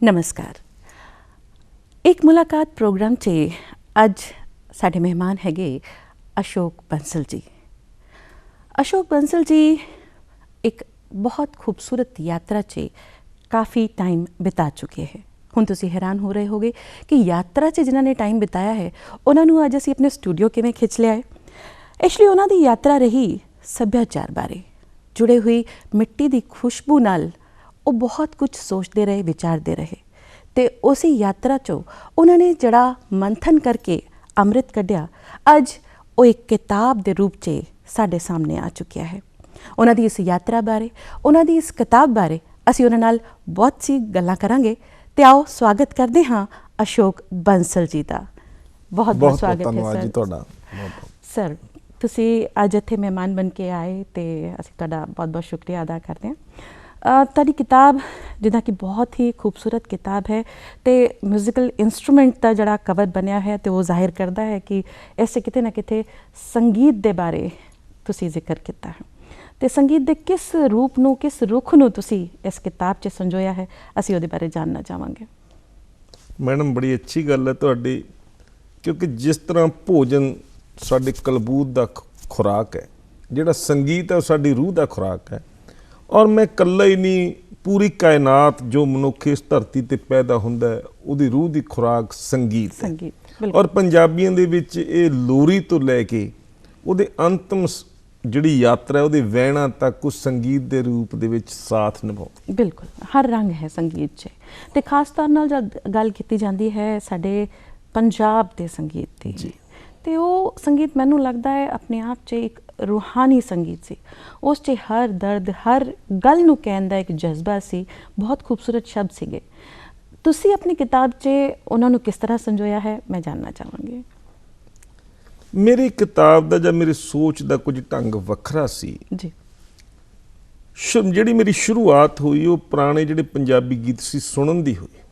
नमस्कार। एक मुलाकात प्रोग्राम 'ਚ ਅੱਜ ਸਾਡੇ ਮਹਿਮਾਨ ਹੈਗੇ अशोक बंसल जी। अशोक बंसल जी एक बहुत खूबसूरत यात्रा 'ਚ काफ़ी टाइम बिता चुके हैं। ਹੁਣ ਤੁਸੀਂ ਹੈਰਾਨ ਹੋ ਰਹੇ ਹੋਗੇ ਕਿ ਯਾਤਰਾ 'ਚ ਜਿਨ੍ਹਾਂ ਨੇ ਟਾਈਮ ਬਿਤਾਇਆ ਹੈ ਉਹਨਾਂ ਨੂੰ ਅੱਜ ਅਸੀਂ ਆਪਣੇ ਸਟੂਡੀਓ ਕਿਵੇਂ ਖਿੱਚ ਲਿਆ ਹੈ। ਐਕਚੁਅਲੀ ਉਹਨਾਂ ਦੀ ਯਾਤਰਾ ਰਹੀ ਸੱਭਿਆਚਾਰ ਬਾਰੇ, ਜੁੜੇ ਹੋਈ ਮਿੱਟੀ ਦੀ ਖੁਸ਼ਬੂ ਨਾਲ ਉਹ ਬਹੁਤ ਕੁਝ ਸੋਚਦੇ ਰਹੇ, ਵਿਚਾਰਦੇ ਰਹੇ ਅਤੇ ਉਸੇ ਯਾਤਰਾ 'ਚੋਂ ਉਹਨਾਂ ਨੇ ਜਿਹੜਾ ਮੰਥਨ ਕਰਕੇ ਅੰਮ੍ਰਿਤ ਕੱਢਿਆ, ਅੱਜ ਉਹ ਇੱਕ ਕਿਤਾਬ ਦੇ ਰੂਪ 'ਚ ਸਾਡੇ ਸਾਹਮਣੇ ਆ ਚੁੱਕਿਆ ਹੈ। ਉਹਨਾਂ ਦੀ ਇਸ ਯਾਤਰਾ ਬਾਰੇ, ਉਹਨਾਂ ਦੀ ਇਸ ਕਿਤਾਬ ਬਾਰੇ ਅਸੀਂ ਉਹਨਾਂ ਨਾਲ ਬਹੁਤ ਸੀ ਗੱਲਾਂ ਕਰਾਂਗੇ। ਤੇ ਆਓ ਸਵਾਗਤ ਕਰਦੇ ਹਾਂ ਅਸ਼ੋਕ ਬੰਸਲ ਜੀ ਦਾ। ਬਹੁਤ ਬਹੁਤ ਸਵਾਗਤ ਹੈ ਸਰ। ਤੁਹਾਡਾ ਸਰ, ਤੁਸੀਂ ਅੱਜ ਇੱਥੇ ਮਹਿਮਾਨ ਬਣ ਕੇ ਆਏ ਅਤੇ ਅਸੀਂ ਤੁਹਾਡਾ ਬਹੁਤ ਬਹੁਤ ਸ਼ੁਕਰੀਆ ਅਦਾ ਕਰਦੇ ਹਾਂ। ਤੁਹਾਡੀ ਕਿਤਾਬ ਜਿੱਦਾਂ ਕਿ ਬਹੁਤ ਹੀ ਖੂਬਸੂਰਤ ਕਿਤਾਬ ਹੈ ਅਤੇ ਮਿਊਜ਼ੀਕਲ ਇੰਸਟਰੂਮੈਂਟ ਦਾ ਜਿਹੜਾ ਕਵਰ ਬਣਿਆ ਹੈ ਅਤੇ ਉਹ ਜ਼ਾਹਿਰ ਕਰਦਾ ਹੈ ਕਿ ਇਸ 'ਚ ਕਿਤੇ ਨਾ ਕਿਤੇ ਸੰਗੀਤ ਦੇ ਬਾਰੇ ਤੁਸੀਂ ਜ਼ਿਕਰ ਕੀਤਾ ਹੈ ਅਤੇ ਸੰਗੀਤ ਦੇ ਕਿਸ ਰੂਪ ਨੂੰ, ਕਿਸ ਰੁੱਖ ਨੂੰ ਤੁਸੀਂ ਇਸ ਕਿਤਾਬ 'ਚ ਸੰਜੋਇਆ ਹੈ, ਅਸੀਂ ਉਹਦੇ ਬਾਰੇ ਜਾਣਨਾ ਚਾਹਾਂਗੇ। ਮੈਡਮ, ਬੜੀ ਅੱਛੀ ਗੱਲ ਹੈ ਤੁਹਾਡੀ, ਕਿਉਂਕਿ ਜਿਸ ਤਰ੍ਹਾਂ ਭੋਜਨ ਸਾਡੇ ਕਲਬੂਤ ਦਾ ਖੁਰਾਕ ਹੈ, ਜਿਹੜਾ ਸੰਗੀਤ ਹੈ ਉਹ ਸਾਡੀ ਰੂਹ ਦਾ ਖੁਰਾਕ ਹੈ। ਔਰ ਮੈਂ ਇਕੱਲਾ ਹੀ ਨਹੀਂ, ਪੂਰੀ ਕਾਇਨਾਤ ਜੋ ਮਨੁੱਖ ਇਸ ਧਰਤੀ 'ਤੇ ਪੈਦਾ ਹੁੰਦਾ ਹੈ ਉਹਦੀ ਰੂਹ ਦੀ ਖੁਰਾਕ ਸੰਗੀਤ ਹੈ। ਔਰ ਪੰਜਾਬੀਆਂ ਦੇ ਵਿੱਚ ਇਹ ਲੋਰੀ ਤੋਂ ਲੈ ਕੇ ਉਹਦੇ ਅੰਤਮ ਜਿਹੜੀ ਯਾਤਰਾ ਉਹਦੇ ਵਹਿਣਾ ਤੱਕ ਉਸ ਸੰਗੀਤ ਦੇ ਰੂਪ ਦੇ ਵਿੱਚ ਸਾਥ ਨਿਭਾਉਂਦਾ। ਬਿਲਕੁਲ, ਹਰ ਰੰਗ ਹੈ ਸੰਗੀਤ 'ਚ ਅਤੇ ਖਾਸ ਤੌਰ ਨਾਲ ਜਦ ਗੱਲ ਕੀਤੀ ਜਾਂਦੀ ਹੈ ਸਾਡੇ ਪੰਜਾਬ ਦੇ ਸੰਗੀਤ ਦੀ, ਅਤੇ ਉਹ ਸੰਗੀਤ ਮੈਨੂੰ ਲੱਗਦਾ ਹੈ ਆਪਣੇ ਆਪ 'ਚ ਇੱਕ ਰੂਹਾਨੀ ਸੰਗੀਤ ਸੀ। ਉਸ 'ਚ ਹਰ ਦਰਦ, ਹਰ ਗੱਲ ਨੂੰ ਕਹਿਣ ਦਾ ਇੱਕ ਜਜ਼ਬਾ ਸੀ। ਬਹੁਤ ਖੂਬਸੂਰਤ ਸ਼ਬਦ ਸੀਗੇ। ਤੁਸੀਂ ਆਪਣੀ ਕਿਤਾਬ 'ਚ ਉਹਨਾਂ ਨੂੰ ਕਿਸ ਤਰ੍ਹਾਂ ਸੰਜੋਇਆ ਹੈ, ਮੈਂ ਜਾਣਨਾ ਚਾਹਾਂਗੀ। ਮੇਰੀ ਕਿਤਾਬ ਦਾ ਜਾਂ ਮੇਰੀ ਸੋਚ ਦਾ ਕੁਝ ਢੰਗ ਵੱਖਰਾ ਸੀ ਜੀ। ਜਿਹੜੀ ਮੇਰੀ ਸ਼ੁਰੂਆਤ ਹੋਈ ਉਹ ਪੁਰਾਣੇ ਜਿਹੜੇ ਪੰਜਾਬੀ ਗੀਤ ਸੀ ਸੁਣਨ ਦੀ ਹੋਈ।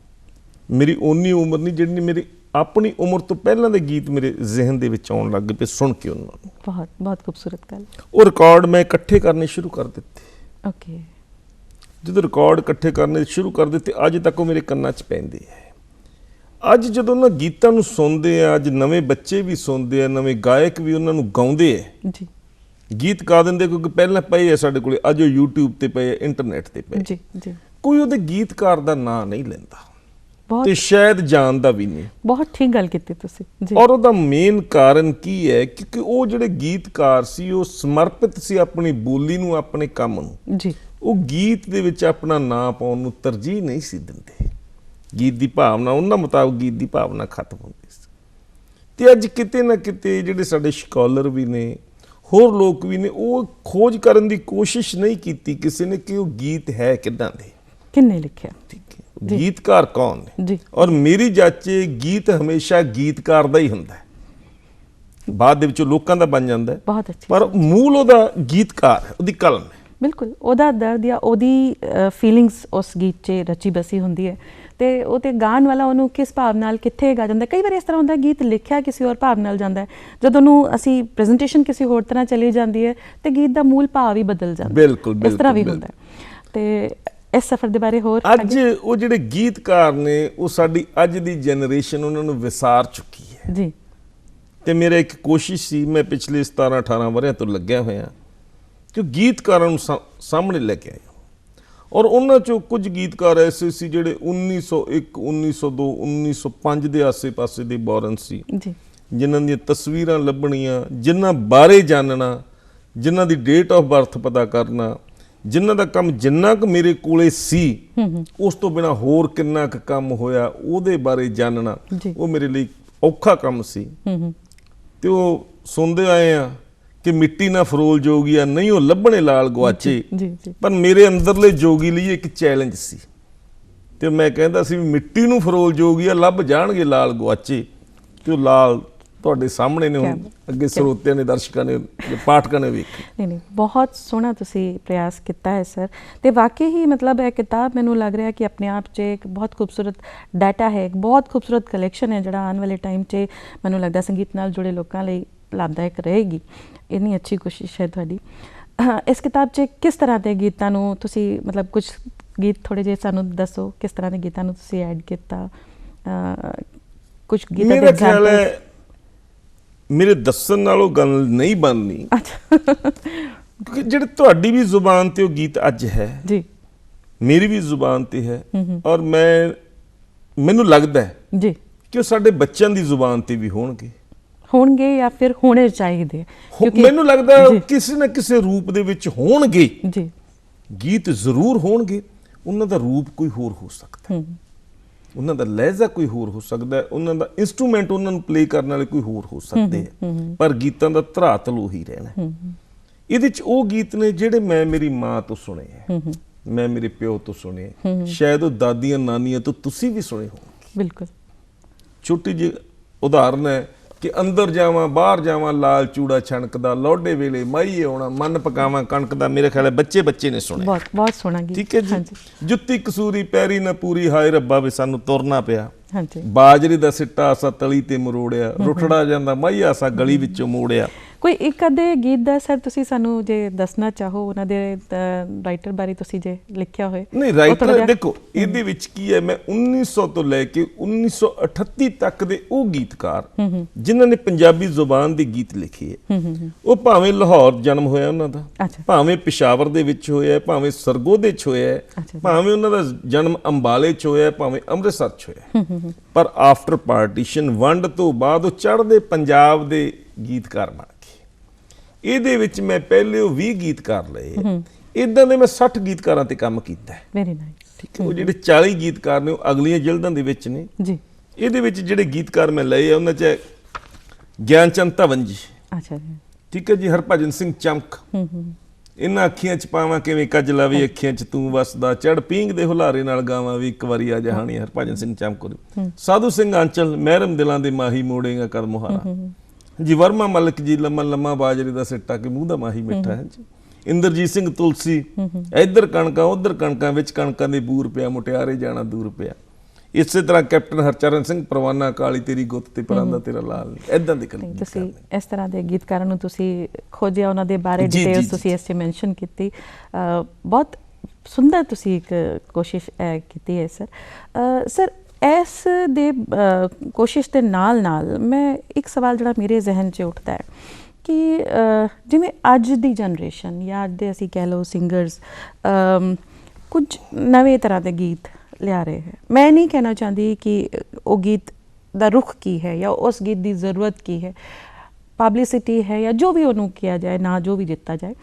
ਮੇਰੀ ਓਨੀ ਉਮਰ ਨਹੀਂ ਜਿਹੜੀ ਮੇਰੀ ਆਪਣੀ ਉਮਰ ਤੋਂ ਪਹਿਲਾਂ ਦੇ ਗੀਤ ਮੇਰੇ ਜ਼ਿਹਨ ਦੇ ਵਿੱਚ ਆਉਣ ਲੱਗ ਪਏ ਸੁਣ ਕੇ ਉਹਨਾਂ ਨੂੰ। ਬਹੁਤ ਬਹੁਤ ਖੂਬਸੂਰਤ ਗੱਲ। ਉਹ ਰਿਕਾਰਡ ਮੈਂ ਇਕੱਠੇ ਕਰਨੇ ਸ਼ੁਰੂ ਕਰ ਦਿੱਤੇ। ਓਕੇ। ਜਦੋਂ ਰਿਕਾਰਡ ਇਕੱਠੇ ਕਰਨੇ ਸ਼ੁਰੂ ਕਰ ਦਿੱਤੇ, ਅੱਜ ਤੱਕ ਉਹ ਮੇਰੇ ਕੰਨਾਂ 'ਚ ਪੈਂਦੇ ਹੈ। ਅੱਜ ਜਦੋਂ ਉਹਨਾਂ ਗੀਤਾਂ ਨੂੰ ਸੁਣਦੇ ਆ, ਅੱਜ ਨਵੇਂ ਬੱਚੇ ਵੀ ਸੁਣਦੇ ਆ, ਨਵੇਂ ਗਾਇਕ ਵੀ ਉਹਨਾਂ ਨੂੰ ਗਾਉਂਦੇ ਹੈ ਜੀ, ਗੀਤ ਗਾ ਦਿੰਦੇ, ਕਿਉਂਕਿ ਪਹਿਲਾਂ ਪਏ ਆ ਸਾਡੇ ਕੋਲ, ਅੱਜ ਉਹ YouTube 'ਤੇ ਪਏ, ਇੰਟਰਨੈਟ 'ਤੇ ਪਏ। ਜੀ ਜੀ। ਕੋਈ ਉਹਦੇ ਗੀਤਕਾਰ ਦਾ ਨਾਂ ਨਹੀਂ ਲੈਂਦਾ ਤੇ ਸ਼ਾਇਦ ਜਾਣਦਾ ਵੀ ਨਹੀਂ। ਬਹੁਤ ਠੀਕ ਗੱਲ ਕੀਤੀ ਤੁਸੀਂ ਜੀ। ਔਰ ਉਹਦਾ ਮੇਨ ਕਾਰਨ ਕੀ ਹੈ? ਕਿਉਂਕਿ ਉਹ ਜਿਹੜੇ ਗੀਤਕਾਰ ਸੀ ਉਹ ਸਮਰਪਿਤ ਸੀ ਆਪਣੀ ਬੋਲੀ ਨੂੰ, ਆਪਣੇ ਕੰਮ ਨੂੰ ਜੀ। ਉਹ ਗੀਤ ਦੇ ਵਿੱਚ ਆਪਣਾ ਨਾਂ ਪਾਉਣ ਨੂੰ ਤਰਜੀਹ ਨਹੀਂ ਸੀ ਦਿੰਦੇ। ਗੀਤ ਦੀ ਭਾਵਨਾ, ਉਹਨਾਂ ਮੁਤਾਬਕ ਗੀਤ ਦੀ ਭਾਵਨਾ ਖਤਮ ਹੁੰਦੀ ਸੀ। ਤੇ ਅੱਜ ਕਿਤੇ ਨਾ ਕਿਤੇ ਜਿਹੜੇ ਸਾਡੇ ਸਕਾਲਰ ਵੀ ਨੇ, ਹੋਰ ਲੋਕ ਵੀ ਨੇ, ਉਹ ਖੋਜ ਕਰਨ ਦੀ ਕੋਸ਼ਿਸ਼ ਨਹੀਂ ਕੀਤੀ ਕਿਸੇ ਨੇ ਕਿ ਉਹ ਗੀਤ ਹੈ ਕਿੱਦਾਂ ਦੇ, ਕਿੰਨੇ ਲਿਖਿਆ, ਠੀਕ ਹੈ, ਗੀਤਕਾਰ ਕੌਣ ਨੇ ਜੀ। ਔਰ ਮੇਰੀ ਜਾਚੇ ਗੀਤ ਹਮੇਸ਼ਾ ਗੀਤਕਾਰ ਦਾ ਹੀ ਹੁੰਦਾ ਹੈ, ਬਾਅਦ ਦੇ ਵਿੱਚ ਲੋਕਾਂ ਦਾ ਬਣ ਜਾਂਦਾ ਹੈ, ਬਹੁਤ ਅੱਛੀ, ਪਰ ਮੂਲ ਉਹਦਾ ਗੀਤਕਾਰ ਹੈ, ਉਹਦੀ ਕਲਮ ਹੈ। ਬਿਲਕੁਲ, ਉਹਦਾ ਦਰਦ ਜਾਂ ਉਹਦੀ ਫੀਲਿੰਗਸ ਉਸ ਗੀਤ 'ਚ ਰਚੀ ਬਸੀ ਹੁੰਦੀ ਹੈ ਅਤੇ ਉਹ 'ਤੇ ਗਾਣ ਵਾਲਾ ਉਹਨੂੰ ਕਿਸ ਭਾਵ ਨਾਲ ਕਿੱਥੇ ਗਾ ਜਾਂਦਾ। ਕਈ ਵਾਰ ਇਸ ਤਰ੍ਹਾਂ ਹੁੰਦਾ ਗੀਤ ਲਿਖਿਆ ਕਿਸੇ ਹੋਰ ਭਾਵ ਨਾਲ ਜਾਂਦਾ ਹੈ, ਜਦੋਂ ਉਹਨੂੰ ਅਸੀਂ ਪ੍ਰੈਜੈਂਟੇਸ਼ਨ ਕਿਸੇ ਹੋਰ ਤਰ੍ਹਾਂ ਚਲੀ ਜਾਂਦੀ ਹੈ ਅਤੇ ਗੀਤ ਦਾ ਮੂਲ ਭਾਵ ਹੀ ਬਦਲ ਜਾਂਦਾ। ਬਿਲਕੁਲ, ਇਸ ਤਰ੍ਹਾਂ ਵੀ ਹੁੰਦਾ ਅਤੇ ਇਸ ਸਫ਼ਰ ਦੇ ਬਾਰੇ ਹੋਰ ਅੱਜ ਉਹ ਜਿਹੜੇ ਗੀਤਕਾਰ ਨੇ ਉਹ ਸਾਡੀ ਅੱਜ ਦੀ ਜਨਰੇਸ਼ਨ ਉਹਨਾਂ ਨੂੰ ਵਿਸਾਰ ਚੁੱਕੀ ਹੈ ਜੀ। ਤੇ ਮੇਰਾ ਇੱਕ ਕੋਸ਼ਿਸ਼ ਸੀ, ਮੈਂ ਪਿਛਲੇ 17-18 ਵਰ੍ਹਿਆਂ ਤੋਂ ਲੱਗਿਆ ਹੋਇਆ ਕਿ ਗੀਤਕਾਰਾਂ ਨੂੰ ਸਾਹਮਣੇ ਲੈ ਕੇ ਆਇਆ। ਔਰ ਉਹਨਾਂ 'ਚੋਂ ਕੁਝ ਗੀਤਕਾਰ ਐਸੇ ਸੀ ਜਿਹੜੇ 1901, 1902, 1905 ਦੇ ਆਸੇ-ਪਾਸੇ ਦੇ ਬੋਰਨ ਸੀ ਜੀ, ਜਿਨ੍ਹਾਂ ਦੀਆਂ ਤਸਵੀਰਾਂ ਲੱਭਣੀਆਂ, ਜਿਨ੍ਹਾਂ ਬਾਰੇ ਜਾਣਨਾ, ਜਿਨ੍ਹਾਂ ਦੀ ਡੇਟ ਆਫ ਬਰਥ ਪਤਾ ਕਰਨਾ, ਜਿਨ੍ਹਾਂ ਦਾ ਕੰਮ ਜਿੰਨਾ ਕੁ ਮੇਰੇ ਕੋਲੇ ਸੀ ਉਸ ਤੋਂ ਬਿਨਾਂ ਹੋਰ ਕਿੰਨਾ ਕੁ ਕੰਮ ਹੋਇਆ ਉਹਦੇ ਬਾਰੇ ਜਾਣਨਾ, ਉਹ ਮੇਰੇ ਲਈ ਔਖਾ ਕੰਮ ਸੀ। ਤੇ ਉਹ ਸੁਣਦੇ ਆਏ ਆ ਕਿ ਮਿੱਟੀ ਨਾ ਫਰੋਲ ਜੋਗੀਆ, ਨਹੀਂ ਉਹ ਲੱਭਣੇ ਲਾਲ ਗੁਆਚੇ, ਪਰ ਮੇਰੇ ਅੰਦਰਲੇ ਜੋਗੀ ਲਈ ਇੱਕ ਚੈਲੰਜ ਸੀ। ਤੇ ਮੈਂ ਕਹਿੰਦਾ ਸੀ ਵੀ ਮਿੱਟੀ ਨੂੰ ਫਰੋਲ ਜੋਗੀਆ, ਲੱਭ ਜਾਣਗੇ ਲਾਲ ਗੁਆਚੇ। ਤੇ ਉਹ ਲਾਲ ਤੁਹਾਡੇ ਸਾਹਮਣੇ ਨੇ, ਹੁਣ ਅੱਗੇ ਸਰੋਤਿਆਂ ਨੇ, ਦਰਸ਼ਕਾਂ ਨੇ, ਪਾਠਕਾਂ ਨੇ ਵੇਖੀ। ਨਹੀਂ, ਬਹੁਤ ਸੋਹਣਾ ਤੁਸੀਂ ਪ੍ਰਯਾਸ ਕੀਤਾ ਹੈ ਸਰ। ਅਤੇ ਵਾਕਈ ਹੀ ਮਤਲਬ ਇਹ ਕਿਤਾਬ ਮੈਨੂੰ ਲੱਗ ਰਿਹਾ ਕਿ ਆਪਣੇ ਆਪ 'ਚ ਇੱਕ ਬਹੁਤ ਖੂਬਸੂਰਤ ਡਾਟਾ ਹੈ, ਇੱਕ ਬਹੁਤ ਖੂਬਸੂਰਤ ਕਲੈਕਸ਼ਨ ਹੈ ਜਿਹੜਾ ਆਉਣ ਵਾਲੇ ਟਾਈਮ 'ਚ ਮੈਨੂੰ ਲੱਗਦਾ ਸੰਗੀਤ ਨਾਲ ਜੁੜੇ ਲੋਕਾਂ ਲਈ ਲਾਭਦਾਇਕ ਰਹੇਗੀ। ਇੰਨੀ ਅੱਛੀ ਕੋਸ਼ਿਸ਼ ਹੈ ਤੁਹਾਡੀ। ਇਸ ਕਿਤਾਬ 'ਚ ਕਿਸ ਤਰ੍ਹਾਂ ਦੇ ਗੀਤਾਂ ਨੂੰ ਤੁਸੀਂ ਮਤਲਬ ਕੁਝ ਗੀਤ ਥੋੜ੍ਹੇ ਜਿਹੇ ਸਾਨੂੰ ਦੱਸੋ, ਕਿਸ ਤਰ੍ਹਾਂ ਦੇ ਗੀਤਾਂ ਨੂੰ ਤੁਸੀਂ ਐਡ ਕੀਤਾ? ਕੁਝ ਗੀਤਾਂ ਦੇ ਮੇਰਾ ਖਿਆਲ examples? ਹੈ ਮੇਰੇ ਦੱਸਣ ਨਾਲੋਂ ਗੱਲ ਨਹੀਂ ਬਣਨੀ, ਅੱਛਾ ਕਿਉਂਕਿ ਜਿਹੜੇ ਤੁਹਾਡੀ ਵੀ ਜ਼ੁਬਾਨ ਤੇ ਉਹ ਗੀਤ ਅੱਜ ਹੈ, ਜੀ ਮੇਰੀ ਵੀ ਜ਼ੁਬਾਨ ਤੇ ਹੈ, ਔਰ ਮੈਨੂੰ ਲੱਗਦਾ ਹੈ ਜੀ ਕਿ ਉਹ ਸਾਡੇ ਬੱਚਿਆਂ ਦੀ ਜ਼ੁਬਾਨ ਤੇ ਵੀ ਹੋਣਗੇ ਜਾਂ ਫਿਰ ਹੋਣੇ ਚਾਹੀਦੇ? ਮੈਨੂੰ ਲੱਗਦਾ ਜੀ। ਕਿਸੇ ਨਾ ਕਿਸੇ ਰੂਪ ਦੇ ਵਿੱਚ ਹੋਣਗੇ ਜੀ ਗੀਤ, ਜ਼ਰੂਰ ਹੋਣਗੇ। ਉਹਨਾਂ ਦਾ ਰੂਪ ਕੋਈ ਹੋਰ ਹੋ ਸਕਦਾ, ਉਹਨਾਂ ਦਾ ਲਹਿਜ਼ਾ ਕੋਈ ਹੋਰ ਹੋ ਸਕਦਾ, ਉਹਨਾਂ ਦਾ ਇੰਸਟਰੂਮੈਂਟ, ਉਹਨਾਂ ਨੂੰ ਪਲੇ ਕਰਨ ਵਾਲੇ ਕੋਈ ਹੋਰ ਹੋ ਸਕਦੇ ਹੈ, ਪਰ ਗੀਤਾਂ ਦਾ ਧਰਾਤਲ ਉਹੀ ਰਹਿਣਾ। ਇਹਦੇ ਚ ਉਹ ਗੀਤ ਨੇ ਜਿਹੜੇ ਮੈਂ ਮੇਰੀ ਮਾਂ ਤੋਂ ਸੁਣੇ ਹੈ, ਮੈਂ ਮੇਰੇ ਪਿਓ ਤੋਂ ਸੁਣੇ, ਸ਼ਾਇਦ ਉਹ ਦਾਦੀਆਂ ਨਾਨੀਆਂ ਤੋਂ ਤੁਸੀਂ ਵੀ ਸੁਣੇ ਹੋਣਗੇ। ਬਿਲਕੁਲ। ਛੋਟੀ ਜਿਹੀ ਉਦਾਹਰਨ ਹੈ ਕਿ ਅੰਦਰ ਜਾਵਾਂ ਬਾਹਰ ਜਾਵਾਂ ਲਾਲ ਚੂੜਾ ਛਣਕਦਾ, ਲੋਡੇ ਵੇਲੇ ਮਾਈਏ ਆਉਣਾ, ਮਨ ਪਕਾਵਾਂ ਕਣਕ ਦਾ। ਮੇਰੇ ਖਿਆਲ ਹੈ ਬੱਚੇ ਨੇ ਸੁਣੇ। ਬਹੁਤ ਸੋਹਣਾ ਗੀਤ। ਠੀਕ ਹੈ ਜੀ। ਜੁੱਤੀ ਕਸੂਰੀ ਪੈਰੀ ਨਾ ਪੂਰੀ, ਹਾਏ ਰੱਬਾ ਵੇ ਸਾਨੂੰ ਤੁਰਨਾ ਪਿਆ। ਹਾਂਜੀ। ਬਾਜਰੀ ਦਾ ਸਿੱਟਾ ਆਸਾ ਤਲੀ ਤੇ ਮਰੋੜਿਆ, ਰੁੱਠੜਾ ਜਾਂਦਾ ਮਾਈਆ ਆਸਾ ਗਲੀ ਵਿੱਚੋਂ ਮੋੜਿਆ। ਕੋਈ ਇੱਕ ਅੱਧੇ ਗੀਤ ਦਾ ਸਰ ਤੁਸੀਂ ਸਾਨੂੰ ਜੇ ਦੱਸਣਾ ਚਾਹੋ, ਉਹਨਾਂ ਦੇ ਰਾਈਟਰ ਬਾਰੇ ਤੁਸੀਂ ਜੇ ਲਿਖਿਆ ਹੋਏ? ਨਹੀਂ, ਰਾਈਟਰ ਦੇਖੋ ਇਹਦੇ ਵਿੱਚ ਕੀ ਹੈ, ਮੈਂ 1900 ਤੋਂ ਲੈ ਕੇ 1938 ਤੱਕ ਦੇ ਉਹ ਗੀਤਕਾਰ ਜਿਨ੍ਹਾਂ ਨੇ ਪੰਜਾਬੀ ਜ਼ੁਬਾਨ ਦੇ ਗੀਤ ਲਿਖੇ ਹੈ, ਉਹ ਭਾਵੇਂ ਲਾਹੌਰ ਜਨਮ ਹੋਇਆ ਉਹਨਾਂ ਦਾ, ਭਾਵੇਂ ਪਿਸ਼ਾਵਰ ਦੇ ਵਿੱਚ ਹੋਇਆ, ਭਾਵੇਂ ਸਰਗੋਧੇ 'ਚ ਹੋਇਆ, ਭਾਵੇਂ ਉਹਨਾਂ ਦਾ ਜਨਮ ਅੰਬਾਲੇ 'ਚ ਹੋਇਆ, ਭਾਵੇਂ ਅੰਮ੍ਰਿਤਸਰ 'ਚ ਹੋਇਆ, ਪਰ ਆਫਟਰ ਪਾਰਟੀਸ਼ਨ, ਵੰਡ ਤੋਂ ਬਾਅਦ ਉਹ ਚੜ੍ਹਦੇ ਪੰਜਾਬ ਦੇ ਗੀਤਕਾਰ ਬਣ ਗਏ। ਇਹਦੇ ਵਿੱਚ ਮੈਂ ਪਹਿਲੇ ਉਹ 20 ਗੀਤਕਾਰ ਲਏ, ਇਦਾਂ ਦੇ ਮੈਂ 60 ਗੀਤਕਾਰਾਂ ਤੇ ਕੰਮ ਕੀਤਾ ਹੈ। Very nice. ਠੀਕ ਹੈ। ਉਹ ਜਿਹੜੇ 40 ਗੀਤਕਾਰ ਨੇ ਉਹ ਅਗਲੀਆਂ ਜਿਲਦਾਂ ਦੇ ਵਿੱਚ ਨੇ ਜੀ। ਇਹਦੇ ਵਿੱਚ ਜਿਹੜੇ ਗੀਤਕਾਰ ਮੈਂ ਲਏ ਆ ਉਹਨਾਂ 'ਚ ਗਿਆਨ ਚੰਦ ਧਵਨ ਜੀ, ਅੱਛਾ ਜੀ, ਠੀਕ ਹੈ ਜੀ, ਹਰਭਜਨ ਸਿੰਘ ਚਮਕ, ਇਹਨਾਂ ਅੱਖੀਆਂ 'ਚ ਪਾਵਾਂ ਕਿਵੇਂ ਕੱਜਲਾ ਵੀ ਅੱਖੀਆਂ 'ਚ ਤੂੰ ਵਸਦਾ, ਚੜ ਪੀਂਘ ਦੇ ਹੁਲਾਰੇ ਨਾਲ ਗਾਵਾਂ ਵੀ ਇੱਕ ਵਾਰੀ ਆ ਜਹਾਨੀ, ਹਰਭਜਨ ਸਿੰਘ ਚਮਕ। ਸਾਧੂ ਸਿੰਘ ਆਂਚਲ, ਮਹਿਰਮ ਦਿਲਾਂ ਦੇ ਮਾਹੀ ਮੋੜੇਗਾ ਕਰ ਮੁਹਾਰਾ ਜੀ, ਵਰਮਾ ਮਲਕ ਜੀ, ਲੰਮਾ ਲੰਮਾ ਬਾਜਰੇ ਦਾ ਸਿੱਟਾ ਕਿ ਮੂੰਹ ਦਾ ਮਾਹੀ ਮਿੱਠਾ ਹੈ ਜੀ। ਇੰਦਰਜੀਤ ਸਿੰਘ ਤੁਲਸੀ, ਇੱਧਰ ਕਣਕਾਂ ਉੱਧਰ ਕਣਕਾਂ, ਵਿੱਚ ਕਣਕਾਂ ਦੇ ਬੂਰ ਪਿਆ, ਮੁਟਿਆਰੇ ਜਾਣਾ ਦੂਰ ਪਿਆ। ਇਸੇ ਤਰ੍ਹਾਂ ਕੈਪਟਨ ਹਰਚਰਨ ਸਿੰਘ, ਪਰਵਾਨਾ ਕਾਲੀ ਤੇਰੀ ਗੁੱਤ ਤੇ ਪਰਾਂਦਾ ਤੇਰਾ ਲਾਲ। ਇਦਾਂ ਦੇ ਤੁਸੀਂ ਇਸ ਤਰ੍ਹਾਂ ਦੇ ਗੀਤਕਾਰਾਂ ਨੂੰ ਤੁਸੀਂ ਖੋਜਿਆ, ਉਹਨਾਂ ਦੇ ਬਾਰੇ ਡਿਟੇਲਸ ਤੁਸੀਂ ਇਸ 'ਚ ਮੈਂਸ਼ਨ ਕੀਤੀ। ਬਹੁਤ ਸੁੰਦਰ ਤੁਸੀਂ ਇੱਕ ਕੋਸ਼ਿਸ਼ ਕੀਤੀ ਹੈ ਸਰ। ਇਸ ਦੇ ਕੋਸ਼ਿਸ਼ ਦੇ ਨਾਲ ਮੈਂ ਇੱਕ ਸਵਾਲ ਜਿਹੜਾ ਮੇਰੇ ਜ਼ਿਹਨ 'ਚ ਉੱਠਦਾ ਹੈ ਕਿ ਜਿਵੇਂ ਅੱਜ ਦੀ ਜਨਰੇਸ਼ਨ ਜਾਂ ਅੱਜ ਦੇ ਅਸੀਂ ਕਹਿ ਲਓ ਸਿੰਗਰਸ ਕੁਝ ਨਵੇਂ ਤਰ੍ਹਾਂ ਦੇ ਗੀਤ ਲਿਆ ਰਹੇ ਹੈ। ਮੈਂ ਨਹੀਂ ਕਹਿਣਾ ਚਾਹੁੰਦੀ ਕਿ ਉਹ ਗੀਤ ਦਾ ਰੁਖ ਕੀ ਹੈ ਜਾਂ ਉਸ ਗੀਤ ਦੀ ਜ਼ਰੂਰਤ ਕੀ ਹੈ, ਪਬਲਿਸਿਟੀ ਹੈ ਜਾਂ ਜੋ ਵੀ ਉਹਨੂੰ ਕਿਹਾ ਜਾਏ, ਨਾ ਜੋ ਵੀ ਦਿੱਤਾ ਜਾਏ,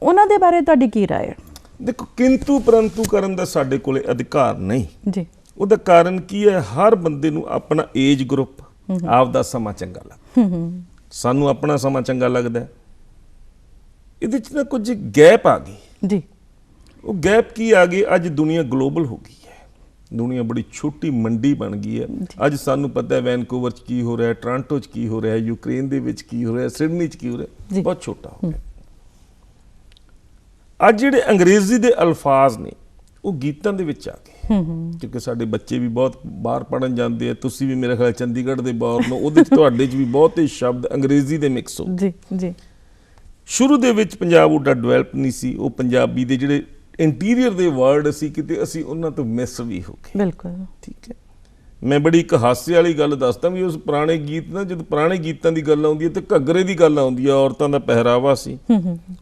ਉਹਨਾਂ ਦੇ ਬਾਰੇ ਤੁਹਾਡੀ ਕੀ ਰਾਏ ਹੈ? ਦੇਖੋ, ਕਿੰਤੂ ਪਰੰਤੂ ਕਰਨ ਦਾ ਸਾਡੇ ਕੋਲੇ ਅਧਿਕਾਰ ਨਹੀਂ ਜੀ। ਉਹਦਾ ਕਾਰਨ ਕੀ ਹੈ, ਹਰ ਬੰਦੇ ਨੂੰ ਆਪਣਾ ਏਜ ਗਰੁੱਪ, ਆਪਦਾ ਸਮਾਂ ਚੰਗਾ ਲੱਗਦਾ। ਸਾਨੂੰ ਆਪਣਾ ਸਮਾਂ ਚੰਗਾ ਲੱਗਦਾ, ਇਹਦੇ 'ਚ ਨਾ ਕੁਝ ਗੈਪ ਆ ਗਈ ਜੀ। ਉਹ ਗੈਪ ਕੀ ਆ ਗਈ, ਅੱਜ ਦੁਨੀਆ ਗਲੋਬਲ ਹੋ ਗਈ ਹੈ, ਦੁਨੀਆ ਬੜੀ ਛੋਟੀ ਮੰਡੀ ਬਣ ਗਈ ਹੈ। ਅੱਜ ਸਾਨੂੰ ਪਤਾ ਹੈ ਵੈਨਕੂਵਰ 'ਚ ਕੀ ਹੋ ਰਿਹਾ, ਟੋਰਾਂਟੋ 'ਚ ਕੀ ਹੋ ਰਿਹਾ, ਯੂਕਰੇਨ ਦੇ ਵਿੱਚ ਕੀ ਹੋ ਰਿਹਾ, ਸਿਡਨੀ 'ਚ ਕੀ ਹੋ ਰਿਹਾ, ਬਹੁਤ ਛੋਟਾ ਹੋ ਗਿਆ। ਅੱਜ ਜਿਹੜੇ ਅੰਗਰੇਜ਼ੀ ਦੇ ਅਲਫਾਜ਼ ਨੇ ਉਹ ਗੀਤਾਂ ਦੇ ਵਿੱਚ ਆ ਗਏ, ਕਿਉਂਕਿ ਸਾਡੇ ਬੱਚੇ ਵੀ ਬਹੁਤ ਬਾਹਰ ਪੜ੍ਹਨ ਜਾਂਦੇ ਆ। ਤੁਸੀਂ ਵੀ ਮੇਰੇ ਖਿਆਲ ਚੰਡੀਗੜ੍ਹ ਦੇ ਬਾਹਰ ਨੂੰ, ਉਹਦੇ 'ਚ ਤੁਹਾਡੇ 'ਚ ਵੀ ਬਹੁਤੇ ਸ਼ਬਦ ਅੰਗਰੇਜ਼ੀ ਦੇ ਮਿਕਸ ਹੋ ਗਏ ਜੀ। ਸ਼ੁਰੂ ਦੇ ਵਿੱਚ ਪੰਜਾਬ ਉੱਡਾ ਡਿਵੈਲਪ ਨਹੀਂ ਸੀ, ਉਹ ਪੰਜਾਬੀ ਦੇ ਜਿਹੜੇ ਇੰਟੀਰੀਅਰ ਦੇ ਵਰਡ ਸੀ ਕਿਤੇ ਅਸੀਂ ਉਹਨਾਂ ਤੋਂ ਮਿਸ ਵੀ ਹੋ ਗਏ। ਬਿਲਕੁਲ ਠੀਕ ਹੈ। ਮੈਂ ਬੜੀ ਇੱਕ ਹਾਸੇ ਵਾਲੀ ਗੱਲ ਦੱਸਦਾ ਵੀ ਉਸ ਪੁਰਾਣੇ ਗੀਤ ਨਾ, ਜਦੋਂ ਪੁਰਾਣੇ ਗੀਤਾਂ ਦੀ ਗੱਲ ਆਉਂਦੀ ਹੈ ਤੇ ਘੱਗਰੇ ਦੀ ਗੱਲ ਆਉਂਦੀ ਹੈ, ਔਰਤਾਂ ਦਾ ਪਹਿਰਾਵਾ ਸੀ,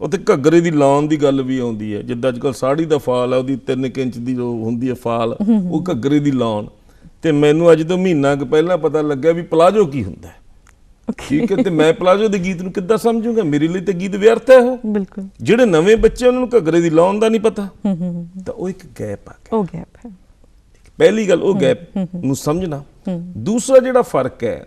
ਉੱਥੇ ਘੱਗਰੇ ਦੀ ਲਾਉਣ ਦੀ ਗੱਲ ਵੀ ਆਉਂਦੀ ਹੈ। ਜਿੱਦਾਂ ਅੱਜ ਕੱਲ੍ਹ ਸਾੜੀ ਦਾ ਫਾਲ ਹੈ, ਉਹਦੀ 3 ਇੰਚ ਦੀ ਜੋ ਹੁੰਦੀ ਹੈ ਫਾਲ, ਉਹ ਘੱਗਰੇ ਦੀ ਲਾਉਣ। ਤੇ ਮੈਨੂੰ ਅੱਜ ਤੋਂ ਮਹੀਨਾ ਕੁ ਪਹਿਲਾਂ ਪਤਾ ਲੱਗਿਆ ਵੀ ਪਲਾਜੋ ਕੀ ਹੁੰਦਾ ਹੈ। ਠੀਕ ਹੈ। ਤੇ ਮੈਂ ਪਲਾਜੋ ਦੇ ਗੀਤ ਨੂੰ ਕਿੱਦਾਂ ਸਮਝੂਗਾ? ਮੇਰੇ ਲਈ ਤੇ ਗੀਤ ਵਿਅਰਥ ਹੈ ਉਹ। ਬਿਲਕੁਲ। ਜਿਹੜੇ ਨਵੇਂ ਬੱਚੇ ਉਹਨਾਂ ਨੂੰ ਘੱਗਰੇ ਦੀ ਲਾਉਣ ਦਾ ਨਹੀਂ ਪਤਾ, ਤਾਂ ਉਹ ਇੱਕ ਗੈਪ ਆ ਗਿਆ। ਉਹ ਗੈਪ ਹੈ ਪਹਿਲੀ ਗੱਲ, ਉਹ ਗੈਪ ਨੂੰ ਸਮਝਣਾ। ਦੂਸਰਾ ਜਿਹੜਾ ਫਰਕ ਹੈ,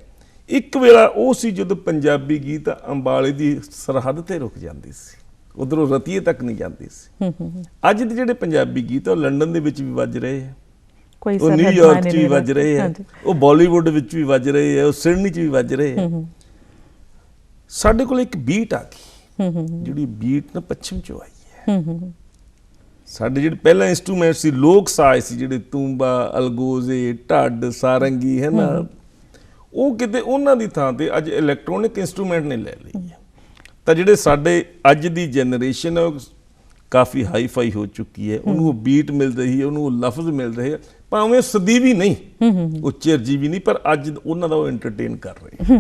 ਇੱਕ ਵੇਲਾ ਉਹ ਸੀ ਜਦੋਂ ਪੰਜਾਬੀ ਗੀਤ ਅੰਬਾਲੇ ਦੀ ਸਰਹੱਦ ਤੇ ਰੁਕ ਜਾਂਦੀ ਸੀ, ਉਧਰੋਂ ਰਤੀਏ ਤੱਕ ਨਹੀਂ ਜਾਂਦੀ ਸੀ। ਅੱਜ ਦੇ ਜਿਹੜੇ ਪੰਜਾਬੀ ਗੀਤ ਉਹ ਲੰਡਨ ਦੇ ਵਿੱਚ ਵੀ ਵੱਜ ਰਹੇ ਹੈ, ਉਹ ਨਿਊਯਾਰਕ 'ਚ ਵੀ ਵੱਜ ਰਹੇ ਹੈ, ਉਹ ਬਾਲੀਵੁੱਡ ਵਿੱਚ ਵੀ ਵੱਜ ਰਹੇ ਹੈ, ਉਹ ਸਿਡਨੀ 'ਚ ਵੀ ਵੱਜ ਰਹੇ ਹੈ। ਸਾਡੇ ਕੋਲ ਇੱਕ ਬੀਟ ਆ ਗਈ, ਜਿਹੜੀ ਬੀਟ ਨਾ ਪੱਛਮ 'ਚੋਂ ਆਈ ਹੈ। ਸਾਡੇ ਜਿਹੜੇ ਪਹਿਲਾਂ ਇੰਸਟਰੂਮੈਂਟ ਸੀ, ਲੋਕ ਸਾਜ਼ ਸੀ, ਜਿਹੜੇ ਤੂੰਬਾ, ਅਲਗੋਜ਼ੇ, ਢੱਡ, ਸਾਰੰਗੀ ਹੈ ਨਾ, ਉਹ ਕਿਤੇ ਉਹਨਾਂ ਦੀ ਥਾਂ ਤੇ ਅੱਜ ਇਲੈਕਟ੍ਰੋਨਿਕ ਇੰਸਟਰੂਮੈਂਟ ਨੇ ਲੈ ਲਈ ਹੈ। ਤਾਂ ਜਿਹੜੇ ਸਾਡੇ ਅੱਜ ਦੀ ਜਨਰੇਸ਼ਨ ਹੈ, ਕਾਫੀ ਹਾਈ ਫਾਈ ਹੋ ਚੁੱਕੀ ਹੈ, ਉਹਨੂੰ ਉਹ ਬੀਟ ਮਿਲ ਰਹੀ ਹੈ, ਉਹਨੂੰ ਉਹ ਲਫ਼ਜ਼ ਮਿਲ ਰਹੇ ਆ, ਭਾਵੇਂ ਸਦੀ ਵੀ ਨਹੀਂ, ਉੱਚੇ ਅਰਜੀ ਵੀ ਨਹੀਂ, ਪਰ ਅੱਜ ਉਹਨਾਂ ਦਾ ਉਹ ਐਂਟਰਟੇਨ ਕਰ ਰਹੇ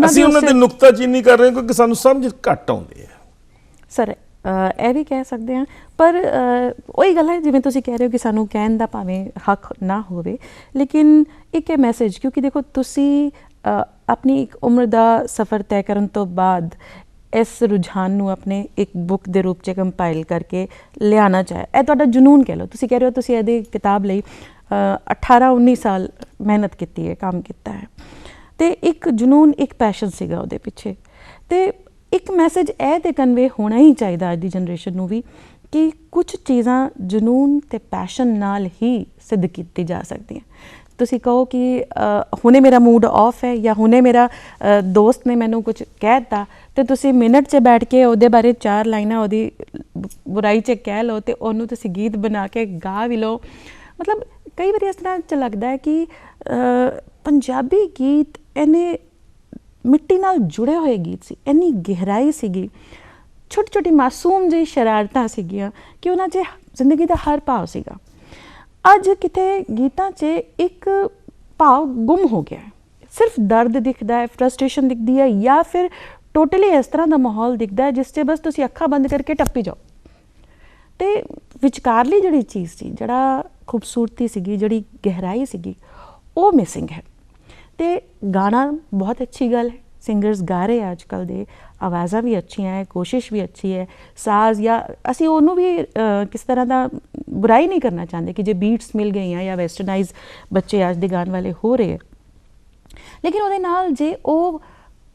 ਅਸੀਂ ਉਹਨਾਂ ਦੇ ਨੁਕਤਾਚੀਨੀ ਕਰ ਰਹੇ ਕਿਉਂਕਿ ਸਾਨੂੰ ਸਮਝ ਘੱਟ ਆਉਂਦੇ ਆ ਸਰ। ਇਹ ਵੀ ਕਹਿ ਸਕਦੇ ਹਾਂ, ਪਰ ਉਹੀ ਗੱਲ ਹੈ ਜਿਵੇਂ ਤੁਸੀਂ ਕਹਿ ਰਹੇ ਹੋ ਕਿ ਸਾਨੂੰ ਕਹਿਣ ਦਾ ਭਾਵੇਂ ਹੱਕ ਨਾ ਹੋਵੇ, ਲੇਕਿਨ ਇੱਕ ਇਹ ਮੈਸੇਜ, ਕਿਉਂਕਿ ਦੇਖੋ ਤੁਸੀਂ ਆਪਣੀ ਇੱਕ ਉਮਰ ਦਾ ਸਫ਼ਰ ਤੈਅ ਕਰਨ ਤੋਂ ਬਾਅਦ ਇਸ ਰੁਝਾਨ ਨੂੰ ਆਪਣੇ ਇੱਕ ਬੁੱਕ ਦੇ ਰੂਪ 'ਚ ਕੰਪਾਈਲ ਕਰਕੇ ਲਿਆਉਣਾ ਚਾਹਿਆ, ਇਹ ਤੁਹਾਡਾ ਜਨੂਨ ਕਹਿ ਲਓ। ਤੁਸੀਂ ਕਹਿ ਰਹੇ ਹੋ ਤੁਸੀਂ ਇਹਦੀ ਕਿਤਾਬ ਲਈ 18-19 ਸਾਲ ਮਿਹਨਤ ਕੀਤੀ ਹੈ, ਕੰਮ ਕੀਤਾ ਹੈ, ਅਤੇ ਇੱਕ ਜਨੂਨ, ਇੱਕ ਪੈਸ਼ਨ ਸੀਗਾ ਉਹਦੇ ਪਿੱਛੇ। ਅਤੇ ਇੱਕ ਮੈਸੇਜ ਇਹ ਤਾਂ ਕਨਵੇ ਹੋਣਾ ਹੀ ਚਾਹੀਦਾ ਅੱਜ ਦੀ ਜਨਰੇਸ਼ਨ ਨੂੰ ਵੀ ਕਿ ਕੁਝ ਚੀਜ਼ਾਂ ਜਨੂਨ ਅਤੇ ਪੈਸ਼ਨ ਨਾਲ ਹੀ ਸਿੱਧ ਕੀਤੀ ਜਾ ਸਕਦੀਆਂ। ਤੁਸੀਂ ਕਹੋ ਕਿ ਹੁਣੇ ਮੇਰਾ ਮੂਡ ਆਫ ਹੈ ਜਾਂ ਹੁਣੇ ਮੇਰਾ ਦੋਸਤ ਨੇ ਮੈਨੂੰ ਕੁਝ ਕਹਿ ਦਿੱਤਾ, ਅਤੇ ਤੁਸੀਂ ਮਿੰਟ 'ਚ ਬੈਠ ਕੇ ਉਹਦੇ ਬਾਰੇ 4 ਲਾਈਨਾਂ ਉਹਦੀ ਬੁਰਾਈ 'ਚ ਕਹਿ ਲਓ ਅਤੇ ਉਹਨੂੰ ਤੁਸੀਂ ਗੀਤ ਬਣਾ ਕੇ ਗਾ ਵੀ ਲਓ। ਮਤਲਬ ਕਈ ਵਾਰੀ ਇਸ ਤਰ੍ਹਾਂ 'ਚ ਲੱਗਦਾ ਹੈ ਕਿ ਪੰਜਾਬੀ ਗੀਤ ਇੰਨੇ ਮਿੱਟੀ ਨਾਲ ਜੁੜੇ ਹੋਏ ਗੀਤ ਸੀ, ਇੰਨੀ ਗਹਿਰਾਈ ਸੀਗੀ, ਛੋਟੀ ਛੋਟੀ ਮਾਸੂਮ ਜਿਹੀ ਸ਼ਰਾਰਤਾਂ ਸੀਗੀਆਂ ਕਿ ਉਹਨਾਂ 'ਚ ਜ਼ਿੰਦਗੀ ਦਾ ਹਰ ਭਾਵ ਸੀਗਾ। ਅੱਜ ਕਿਤੇ ਗੀਤਾਂ 'ਚ ਇੱਕ ਭਾਵ ਗੁੰਮ ਹੋ ਗਿਆ ਹੈ, ਸਿਰਫ ਦਰਦ ਦਿਖਦਾ ਹੈ, ਫਰਸਟ੍ਰੇਸ਼ਨ ਦਿਖਦੀ ਹੈ, ਜਾਂ ਫਿਰ ਟੋਟਲੀ ਇਸ ਤਰ੍ਹਾਂ ਦਾ ਮਾਹੌਲ ਦਿਖਦਾ ਹੈ ਜਿਸ 'ਚ ਬਸ ਤੁਸੀਂ ਅੱਖਾਂ ਬੰਦ ਕਰਕੇ ਟੱਪੀ ਜਾਓ। ਅਤੇ ਵਿਚਕਾਰਲੀ ਜਿਹੜੀ ਚੀਜ਼ ਸੀ, ਜਿਹੜਾ ਖੂਬਸੂਰਤੀ ਸੀਗੀ, ਜਿਹੜੀ ਗਹਿਰਾਈ ਸੀਗੀ, ਉਹ ਮਿਸਿੰਗ ਹੈ। ਅਤੇ ਗਾਣਾ ਬਹੁਤ ਅੱਛੀ ਗੱਲ ਹੈ, ਸਿੰਗਰਸ ਗਾ ਰਹੇ ਆ ਅੱਜ ਕੱਲ੍ਹ ਦੇ, ਆਵਾਜ਼ਾਂ ਵੀ ਅੱਛੀਆਂ ਹੈ, ਕੋਸ਼ਿਸ਼ ਵੀ ਅੱਛੀ ਹੈ, ਸਾਜ਼, ਜਾਂ ਅਸੀਂ ਉਹਨੂੰ ਵੀ ਕਿਸ ਤਰ੍ਹਾਂ ਦਾ ਬੁਰਾਈ ਨਹੀਂ ਕਰਨਾ ਚਾਹੁੰਦੇ ਕਿ ਜੇ ਬੀਟਸ ਮਿਲ ਗਈਆਂ ਜਾਂ ਵੈਸਟਰਨਾਈਜ਼ ਬੱਚੇ ਅੱਜ ਦੇ ਗਾਣ ਵਾਲੇ ਹੋ ਰਹੇ, ਲੇਕਿਨ ਉਹਦੇ ਨਾਲ ਜੇ ਉਹ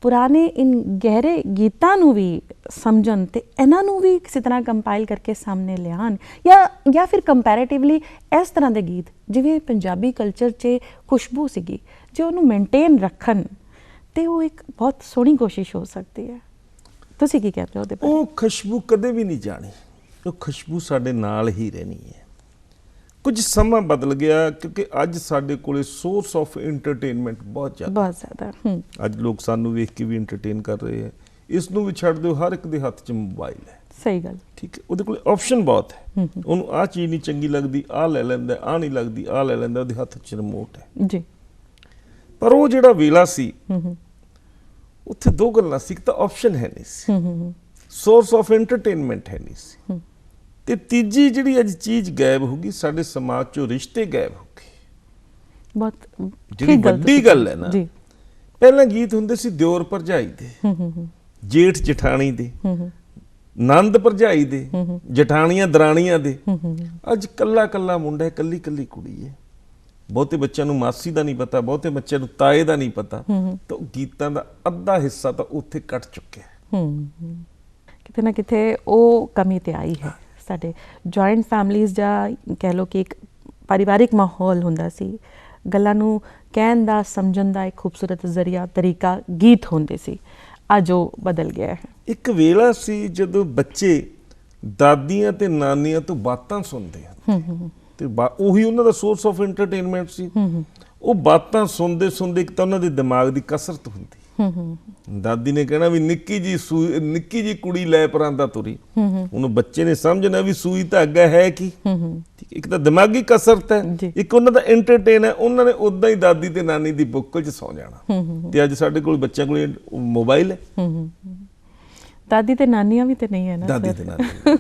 ਪੁਰਾਣੇ ਇਨ ਗਹਿਰੇ ਗੀਤਾਂ ਨੂੰ ਵੀ ਸਮਝਣ ਅਤੇ ਇਹਨਾਂ ਨੂੰ ਵੀ ਕਿਸੇ ਤਰ੍ਹਾਂ ਕੰਪਾਈਲ ਕਰਕੇ ਸਾਹਮਣੇ ਲਿਆਉਣ, ਜਾਂ ਫਿਰ ਕੰਪੈਰੇਟਿਵਲੀ ਇਸ ਤਰ੍ਹਾਂ ਦੇ ਗੀਤ ਜਿਵੇਂ ਪੰਜਾਬੀ ਕਲਚਰ 'ਚ ਖੁਸ਼ਬੂ ਸੀਗੀ, ਜੇ ਉਹਨੂੰ ਮੇਨਟੇਨ ਰੱਖਣ, ਅਤੇ ਉਹ ਇੱਕ ਬਹੁਤ ਸੋਹਣੀ ਕੋਸ਼ਿਸ਼ ਹੋ ਸਕਦੀ ਹੈ। ਤੁਸੀਂ ਕੀ ਕਹਿੰਦੇ ਹੋ ਉਹਦੇ ਬਾਰੇ? ਉਹ ਖੁਸ਼ਬੂ ਕਦੇ ਵੀ ਨਹੀਂ ਜਾਣੀ, ਉਹ ਖੁਸ਼ਬੂ ਸਾਡੇ ਨਾਲ ਹੀ ਰਹਿਣੀ ਹੈ। ਕੁਝ ਸਮਾਂ ਬਦਲ ਗਿਆ ਕਿਉਂਕਿ ਅੱਜ ਸਾਡੇ ਕੋਲੇ ਸੋਰਸ ਆਫ ਐਂਟਰਟੇਨਮੈਂਟ ਬਹੁਤ ਜ਼ਿਆਦਾ। ਅੱਜ ਲੋਕ ਸਾਨੂੰ ਵੇਖ ਕੇ ਵੀ ਐਂਟਰਟੇਨ ਕਰ ਰਹੇ ਹੈ। ਇਸ ਨੂੰ ਵੀ ਛੱਡ ਦਿਓ, ਹਰ ਇੱਕ ਦੇ ਹੱਥ 'ਚ ਮੋਬਾਈਲ ਹੈ। ਸਹੀ ਗੱਲ, ਠੀਕ ਹੈ, ਉਹਦੇ ਕੋਲ ਆਪਸ਼ਨ ਬਹੁਤ ਹੈ। ਉਹਨੂੰ ਆਹ ਚੀਜ਼ ਨਹੀਂ ਚੰਗੀ ਲੱਗਦੀ, ਆਹ ਲੈ ਲੈਂਦਾ, ਆਹ ਨਹੀਂ ਲੱਗਦੀ, ਆਹ ਲੈ ਲੈਂਦਾ, ਉਹਦੇ ਹੱਥ 'ਚ ਰਿਮੋਟ ਹੈ ਜੀ। ਪਰ ਉਹ ਜਿਹੜਾ ਵੇਲਾ ਸੀ ਉੱਥੇ ਦੋ ਗੱਲਾਂ ਸੀ, ਇੱਕ ਤਾਂ ਆਪਸ਼ਨ ਹੈ ਨਹੀਂ ਸੀ, ਸੋਰਸ ਆਫ ਐਂਟਰਟੇਨਮੈਂਟ ਹੈ ਨਹੀਂ ਸੀ, ਤੇ ਤੀਜੀ ਜਿਹੜੀ ਅੱਜ ਚੀਜ਼ ਗਾਇਬ ਹੋ ਗਈ, ਸਾਡੇ ਸਮਾਜ 'ਚੋਂ ਰਿਸ਼ਤੇ ਗਾਇਬ ਹੋ ਗਏ। ਬਹੁਤ ਜਿਹੜੀ ਵੱਡੀ ਗੱਲ ਹੈ ਨਾ, ਪਹਿਲਾਂ ਗੀਤ ਹੁੰਦੇ ਸੀ ਦਿਓਰ ਭਰਜਾਈ ਦੇ, ਜੇਠ ਜਠਾਣੀ ਦੇ, ਨੰਦ ਭਰਜਾਈ ਦੇ, ਜਠਾਣੀਆਂ ਦਰਾਣੀਆਂ ਦੇ। ਅੱਜ ਕੱਲਾ ਕੱਲਾ ਮੁੰਡਾ, ਕੱਲੀ ਕੱਲੀ ਕੁੜੀ ਹੈ। ਬਹੁਤੇ ਬੱਚਿਆਂ ਨੂੰ ਮਾਸੀ ਦਾ ਨਹੀਂ ਪਤਾ, ਬਹੁਤੇ ਬੱਚਿਆਂ ਨੂੰ ਤਾਏ ਦਾ ਨਹੀਂ ਪਤਾ, ਤਾਂ ਗੀਤਾਂ ਦਾ ਅੱਧਾ ਹਿੱਸਾ ਤਾਂ ਉੱਥੇ ਕੱਟ ਚੁੱਕਿਆ। ਕਿਤੇ ਨਾ ਕਿਤੇ ਉਹ ਕਮੀ ਤੇ ਆਈ ਹੈ। ਸਾਡੇ ਜੁਆਇੰਟ ਫੈਮਲੀਜ਼ ਦਾ ਕਹਿ ਲਓ ਕਿ ਇੱਕ ਪਰਿਵਾਰਿਕ ਮਾਹੌਲ ਹੁੰਦਾ ਸੀ, ਗੱਲਾਂ ਨੂੰ ਕਹਿਣ ਦਾ, ਸਮਝਣ ਦਾ ਇੱਕ ਖੂਬਸੂਰਤ ਜ਼ਰੀਆ, ਤਰੀਕਾ ਗੀਤ ਹੁੰਦੇ ਸੀ। ਅੱਜ ਉਹ ਬਦਲ ਗਿਆ ਹੈ। ਇੱਕ ਵੇਲਾ ਸੀ ਜਦੋਂ ਬੱਚੇ ਦਾਦੀਆਂ ਤੇ ਨਾਨੀਆਂ ਤੋਂ ਬਾਤਾਂ ਸੁਣਦੇ ਹਨ, ਤੇ ਉਹੀ ਉਹਨਾਂ ਦਾ ਸੋਰਸ ਆਫ ਐਂਟਰਟੇਨਮੈਂਟ ਸੀ। ਉਹ ਬਾਤਾਂ ਸੁਣਦੇ ਸੁਣਦੇ ਇੱਕ ਤਾਂ ਉਹਨਾਂ ਦੇ ਦਿਮਾਗ ਦੀ ਕਸਰਤ ਹੁੰਦੀ। ਦਾਦੀ ਨੇ ਕਹਿਣਾ ਵੀ ਨਿੱਕੀ ਜੀ ਕੁੜੀ ਲੈ ਪਰਾਂਦਾ ਤੁਰੀ, ਉਹਨੂੰ ਬੱਚੇ ਨੇ ਸਮਝਣਾ ਵੀ ਸੂਈ ਧਾਗਾ ਹੈ ਕੀ। ਇੱਕ ਤਾਂ ਦਿਮਾਗੀ ਕਸਰਤ ਹੈ, ਇੱਕ ਉਹਨਾਂ ਦਾ ਐਂਟਰਟੇਨ ਹੈ। ਉਹਨਾਂ ਨੇ ਉਦਾਂ ਹੀ ਦਾਦੀ ਤੇ ਨਾਨੀ ਦੀ ਬੁੱਕਲ 'ਚ ਸੌ ਜਾਣਾ, ਤੇ ਅੱਜ ਸਾਡੇ ਕੋਲ ਬੱਚਿਆਂ ਕੋਲ ਮੋਬਾਈਲ ਹੈ। ਦਾਦੀ ਤੇ ਨਾਨੀਆਂ ਵੀ ਤੇ ਨਹੀਂ ਹੈ ਨਾ, ਦਾਦੀ ਤੇ ਨਾਨੀ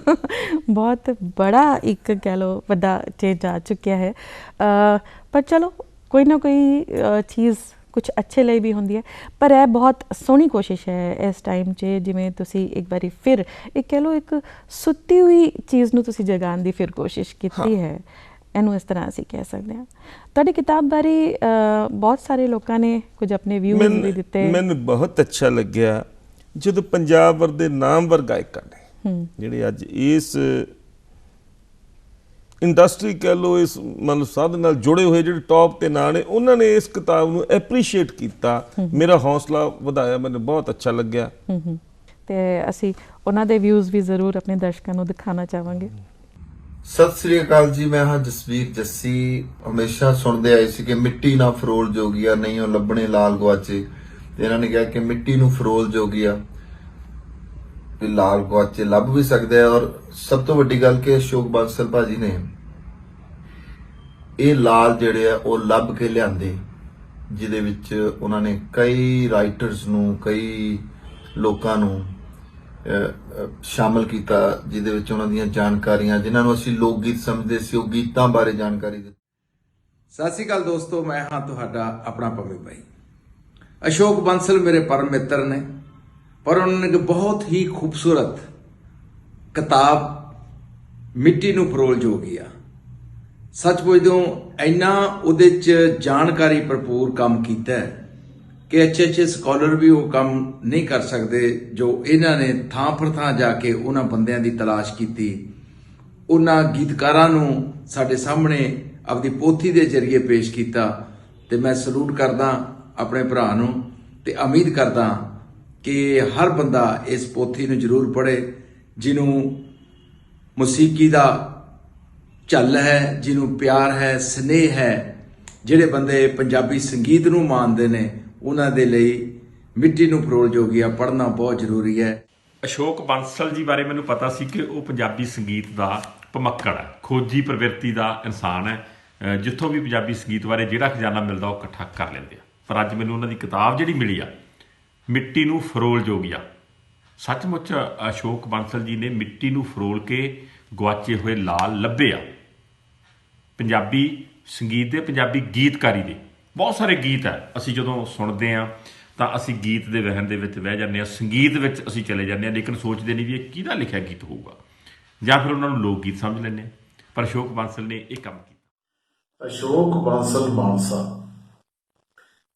ਬਹੁਤ ਬੜਾ ਇੱਕ ਕਹਿ ਲਓ ਵੱਡਾ ਚੇਂਜ ਆ ਚੁੱਕਿਆ ਹੈ। ਪਰ ਚਲੋ ਕੋਈ ਨਾ ਕੋਈ ਚੀਜ਼ ਕੁਛ ਅੱਛੇ ਲਈ ਵੀ ਹੁੰਦੀ ਹੈ। ਪਰ ਇਹ ਬਹੁਤ ਸੋਹਣੀ ਕੋਸ਼ਿਸ਼ ਹੈ ਇਸ ਟਾਈਮ 'ਚ, ਜਿਵੇਂ ਤੁਸੀਂ ਇੱਕ ਵਾਰੀ ਫਿਰ ਇੱਕ ਕਹਿ ਲਓ ਇੱਕ ਸੁੱਤੀ ਹੋਈ ਚੀਜ਼ ਨੂੰ ਤੁਸੀਂ ਜਗਾਉਣ ਦੀ ਫਿਰ ਕੋਸ਼ਿਸ਼ ਕੀਤੀ ਹੈ, ਇਹਨੂੰ ਇਸ ਤਰ੍ਹਾਂ ਅਸੀਂ ਕਹਿ ਸਕਦੇ ਹਾਂ। ਤੁਹਾਡੀ ਕਿਤਾਬ ਬਾਰੇ ਬਹੁਤ ਸਾਰੇ ਲੋਕਾਂ ਨੇ ਕੁਝ ਆਪਣੇ ਵਿਊਜ਼ ਵੀ ਦਿੱਤੇ। ਮੈਨੂੰ ਬਹੁਤ ਅੱਛਾ ਲੱਗਿਆ ਜਦੋਂ ਪੰਜਾਬ ਵਰ ਦੇ ਨਾਮਵਰ ਗਾਇਕਾਂ ਨੇ, ਜਿਹੜੇ ਅੱਜ ਇਸ ਇੰਡਸਟਰੀ ਕਹਿ ਲਓ, ਇਸ ਮਤਲਬ ਸਾਧ ਨਾਲ ਜੁੜੇ ਹੋਏ ਜਿਹੜੇ ਟੌਪ ਤੇ ਨਾਂ ਨੇ, ਉਹਨਾਂ ਨੇ ਇਸ ਕਿਤਾਬ ਨੂੰ ਐਪਰੀਸ਼ੀਏਟ ਕੀਤਾ, ਮੇਰਾ ਹੌਸਲਾ ਵਧਾਇਆ, ਮੈਨੂੰ ਬਹੁਤ ਅੱਛਾ ਲੱਗਿਆ। ਤੇ ਅਸੀਂ ਉਹਨਾਂ ਦੇ ਵਿਊਜ਼ ਵੀ ਜ਼ਰੂਰ ਆਪਣੇ ਦਰਸ਼ਕਾਂ ਨੂੰ ਦਿਖਾਉਣਾ ਚਾਹਾਂਗੇ। ਸਤਿ ਸ੍ਰੀ ਅਕਾਲ ਜੀ, ਮੈਂ ਹਾਂ ਜਸਵੀਰ ਜੱਸੀ। ਹਮੇਸ਼ਾ ਸੁਣਦੇ ਆਏ ਸੀ ਕਿ ਮਿੱਟੀ ਨਾ ਫਰੋਲ ਜੋਗੀਆ, ਨਹੀਂ ਉਹ ਲੱਭਣੇ ਲਾਲ ਗਵਾਚੇ। ਤੇ ਇਹਨਾਂ ਨੇ ਕਿਹਾ ਕਿ ਮਿੱਟੀ ਨੂੰ ਫਰੋਲ ਜੋਗੀਆ। ਵੀ ਲਾਲ ਗਵਾਚੇ ਲੱਭ ਵੀ ਸਕਦੇ ਆ। ਔਰ ਸਭ ਤੋਂ ਵੱਡੀ ਗੱਲ ਕਿ ਅਸ਼ੋਕ ਬਾਂਸਲ ਭਾਜੀ ਨੇ ਇਹ ਲਾਲ ਜਿਹੜੇ ਆ ਉਹ ਲੱਭ ਕੇ ਲਿਆਂਦੇ, ਜਿਹਦੇ ਵਿੱਚ ਉਹਨਾਂ ਨੇ ਕਈ ਰਾਈਟਰਸ ਨੂੰ, ਕਈ ਲੋਕਾਂ ਨੂੰ ਸ਼ਾਮਲ ਕੀਤਾ, ਜਿਹਦੇ ਵਿੱਚ ਉਹਨਾਂ ਦੀਆਂ ਜਾਣਕਾਰੀਆਂ, ਜਿਨ੍ਹਾਂ ਨੂੰ ਅਸੀਂ ਲੋਕ ਗੀਤ ਸਮਝਦੇ ਸੀ, ਉਹ ਗੀਤਾਂ ਬਾਰੇ ਜਾਣਕਾਰੀ ਦਿੱਤੀ। ਸਤਿ ਸ਼੍ਰੀ ਅਕਾਲ ਦੋਸਤੋ, ਮੈਂ ਹਾਂ ਤੁਹਾਡਾ ਆਪਣਾ ਪੰਮੀ ਬਾਈ। ਅਸ਼ੋਕ ਬਾਂਸਲ ਮੇਰੇ ਪਰਮ ਮਿੱਤਰ ਨੇ, ਪਰ ਉਹਨਾਂ ਨੇ ਇੱਕ ਬਹੁਤ ਹੀ ਖੂਬਸੂਰਤ ਕਿਤਾਬ ਮਿੱਟੀ ਨੂੰ ਫਰੋਲ ਜੋਗੀ ਆ। ਸੱਚ ਪੁੱਛਦੋ ਇੰਨਾ ਉਹਦੇ 'ਚ ਜਾਣਕਾਰੀ ਭਰਪੂਰ ਕੰਮ ਕੀਤਾ ਹੈ ਕਿ ਅੱਛੇ ਸਕਾਲਰ ਵੀ ਉਹ ਕੰਮ ਨਹੀਂ ਕਰ ਸਕਦੇ ਜੋ ਇਹਨਾਂ ਨੇ ਥਾਂ ਪਰ ਥਾਂ ਜਾ ਕੇ ਉਹਨਾਂ ਬੰਦਿਆਂ ਦੀ ਤਲਾਸ਼ ਕੀਤੀ, ਉਹਨਾਂ ਗੀਤਕਾਰਾਂ ਨੂੰ ਸਾਡੇ ਸਾਹਮਣੇ ਆਪਦੀ ਪੋਥੀ ਦੇ ਜ਼ਰੀਏ ਪੇਸ਼ ਕੀਤਾ। ਤੇ ਮੈਂ ਸਲੂਟ ਕਰਦਾ ਆਪਣੇ ਭਰਾ ਨੂੰ ਤੇ ਉਮੀਦ ਕਰਦਾ ਕਿ ਹਰ ਬੰਦਾ ਇਸ ਪੋਥੀ ਨੂੰ ਜ਼ਰੂਰ ਪੜ੍ਹੇ, ਜਿਹਨੂੰ ਮੌਸੀਕੀ ਦਾ ਝੱਲ ਹੈ, ਜਿਹਨੂੰ ਪਿਆਰ ਹੈ, ਸਨੇਹ ਹੈ। ਜਿਹੜੇ ਬੰਦੇ ਪੰਜਾਬੀ ਸੰਗੀਤ ਨੂੰ ਮਾਣਦੇ ਨੇ ਉਹਨਾਂ ਦੇ ਲਈ ਮਿੱਟੀ ਨੂੰ ਫਰੋਲ ਜੋਗੀਆ ਪੜ੍ਹਨਾ ਬਹੁਤ ਜ਼ਰੂਰੀ ਹੈ। ਅਸ਼ੋਕ ਬਾਂਸਲ ਜੀ ਬਾਰੇ ਮੈਨੂੰ ਪਤਾ ਸੀ ਕਿ ਉਹ ਪੰਜਾਬੀ ਸੰਗੀਤ ਦਾ ਭਮੱਕੜ ਹੈ, ਖੋਜੀ ਪ੍ਰਵਿਰਤੀ ਦਾ ਇਨਸਾਨ ਹੈ। ਜਿੱਥੋਂ ਵੀ ਪੰਜਾਬੀ ਸੰਗੀਤ ਬਾਰੇ ਜਿਹੜਾ ਖਜ਼ਾਨਾ ਮਿਲਦਾ ਉਹ ਇਕੱਠਾ ਕਰ ਲੈਂਦੇ ਆ। ਪਰ ਅੱਜ ਮੈਨੂੰ ਉਹਨਾਂ ਦੀ ਕਿਤਾਬ ਜਿਹੜੀ ਮਿਲੀ ਆ, ਮਿੱਟੀ ਨੂੰ ਫਰੋਲ ਜੋਗੀਆ, ਸੱਚਮੁੱਚ ਅਸ਼ੋਕ ਬਾਂਸਲ ਜੀ ਨੇ ਮਿੱਟੀ ਨੂੰ ਫਰੋਲ ਕੇ ਗੁਆਚੇ ਹੋਏ ਲਾਲ ਲੱਭੇ ਆ। ਪੰਜਾਬੀ ਸੰਗੀਤ ਦੇ, ਪੰਜਾਬੀ ਗੀਤਕਾਰੀ ਦੇ ਬਹੁਤ ਸਾਰੇ ਗੀਤ ਹੈ, ਅਸੀਂ ਜਦੋਂ ਸੁਣਦੇ ਹਾਂ ਤਾਂ ਅਸੀਂ ਗੀਤ ਦੇ ਵਹਿਣ ਦੇ ਵਿੱਚ ਬਹਿ ਜਾਂਦੇ ਹਾਂ, ਸੰਗੀਤ ਵਿੱਚ ਅਸੀਂ ਚਲੇ ਜਾਂਦੇ ਹਾਂ, ਲੇਕਿਨ ਸੋਚਦੇ ਨਹੀਂ ਵੀ ਇਹ ਕਿਹਦਾ ਲਿਖਿਆ ਗੀਤ ਹੋਊਗਾ, ਜਾਂ ਫਿਰ ਉਹਨਾਂ ਨੂੰ ਲੋਕ ਗੀਤ ਸਮਝ ਲੈਂਦੇ ਹਾਂ। ਪਰ ਅਸ਼ੋਕ ਬਾਂਸਲ ਨੇ ਇਹ ਕੰਮ ਕੀਤਾ। ਅਸ਼ੋਕ ਬਾਂਸਲ ਮਾਨਸਾ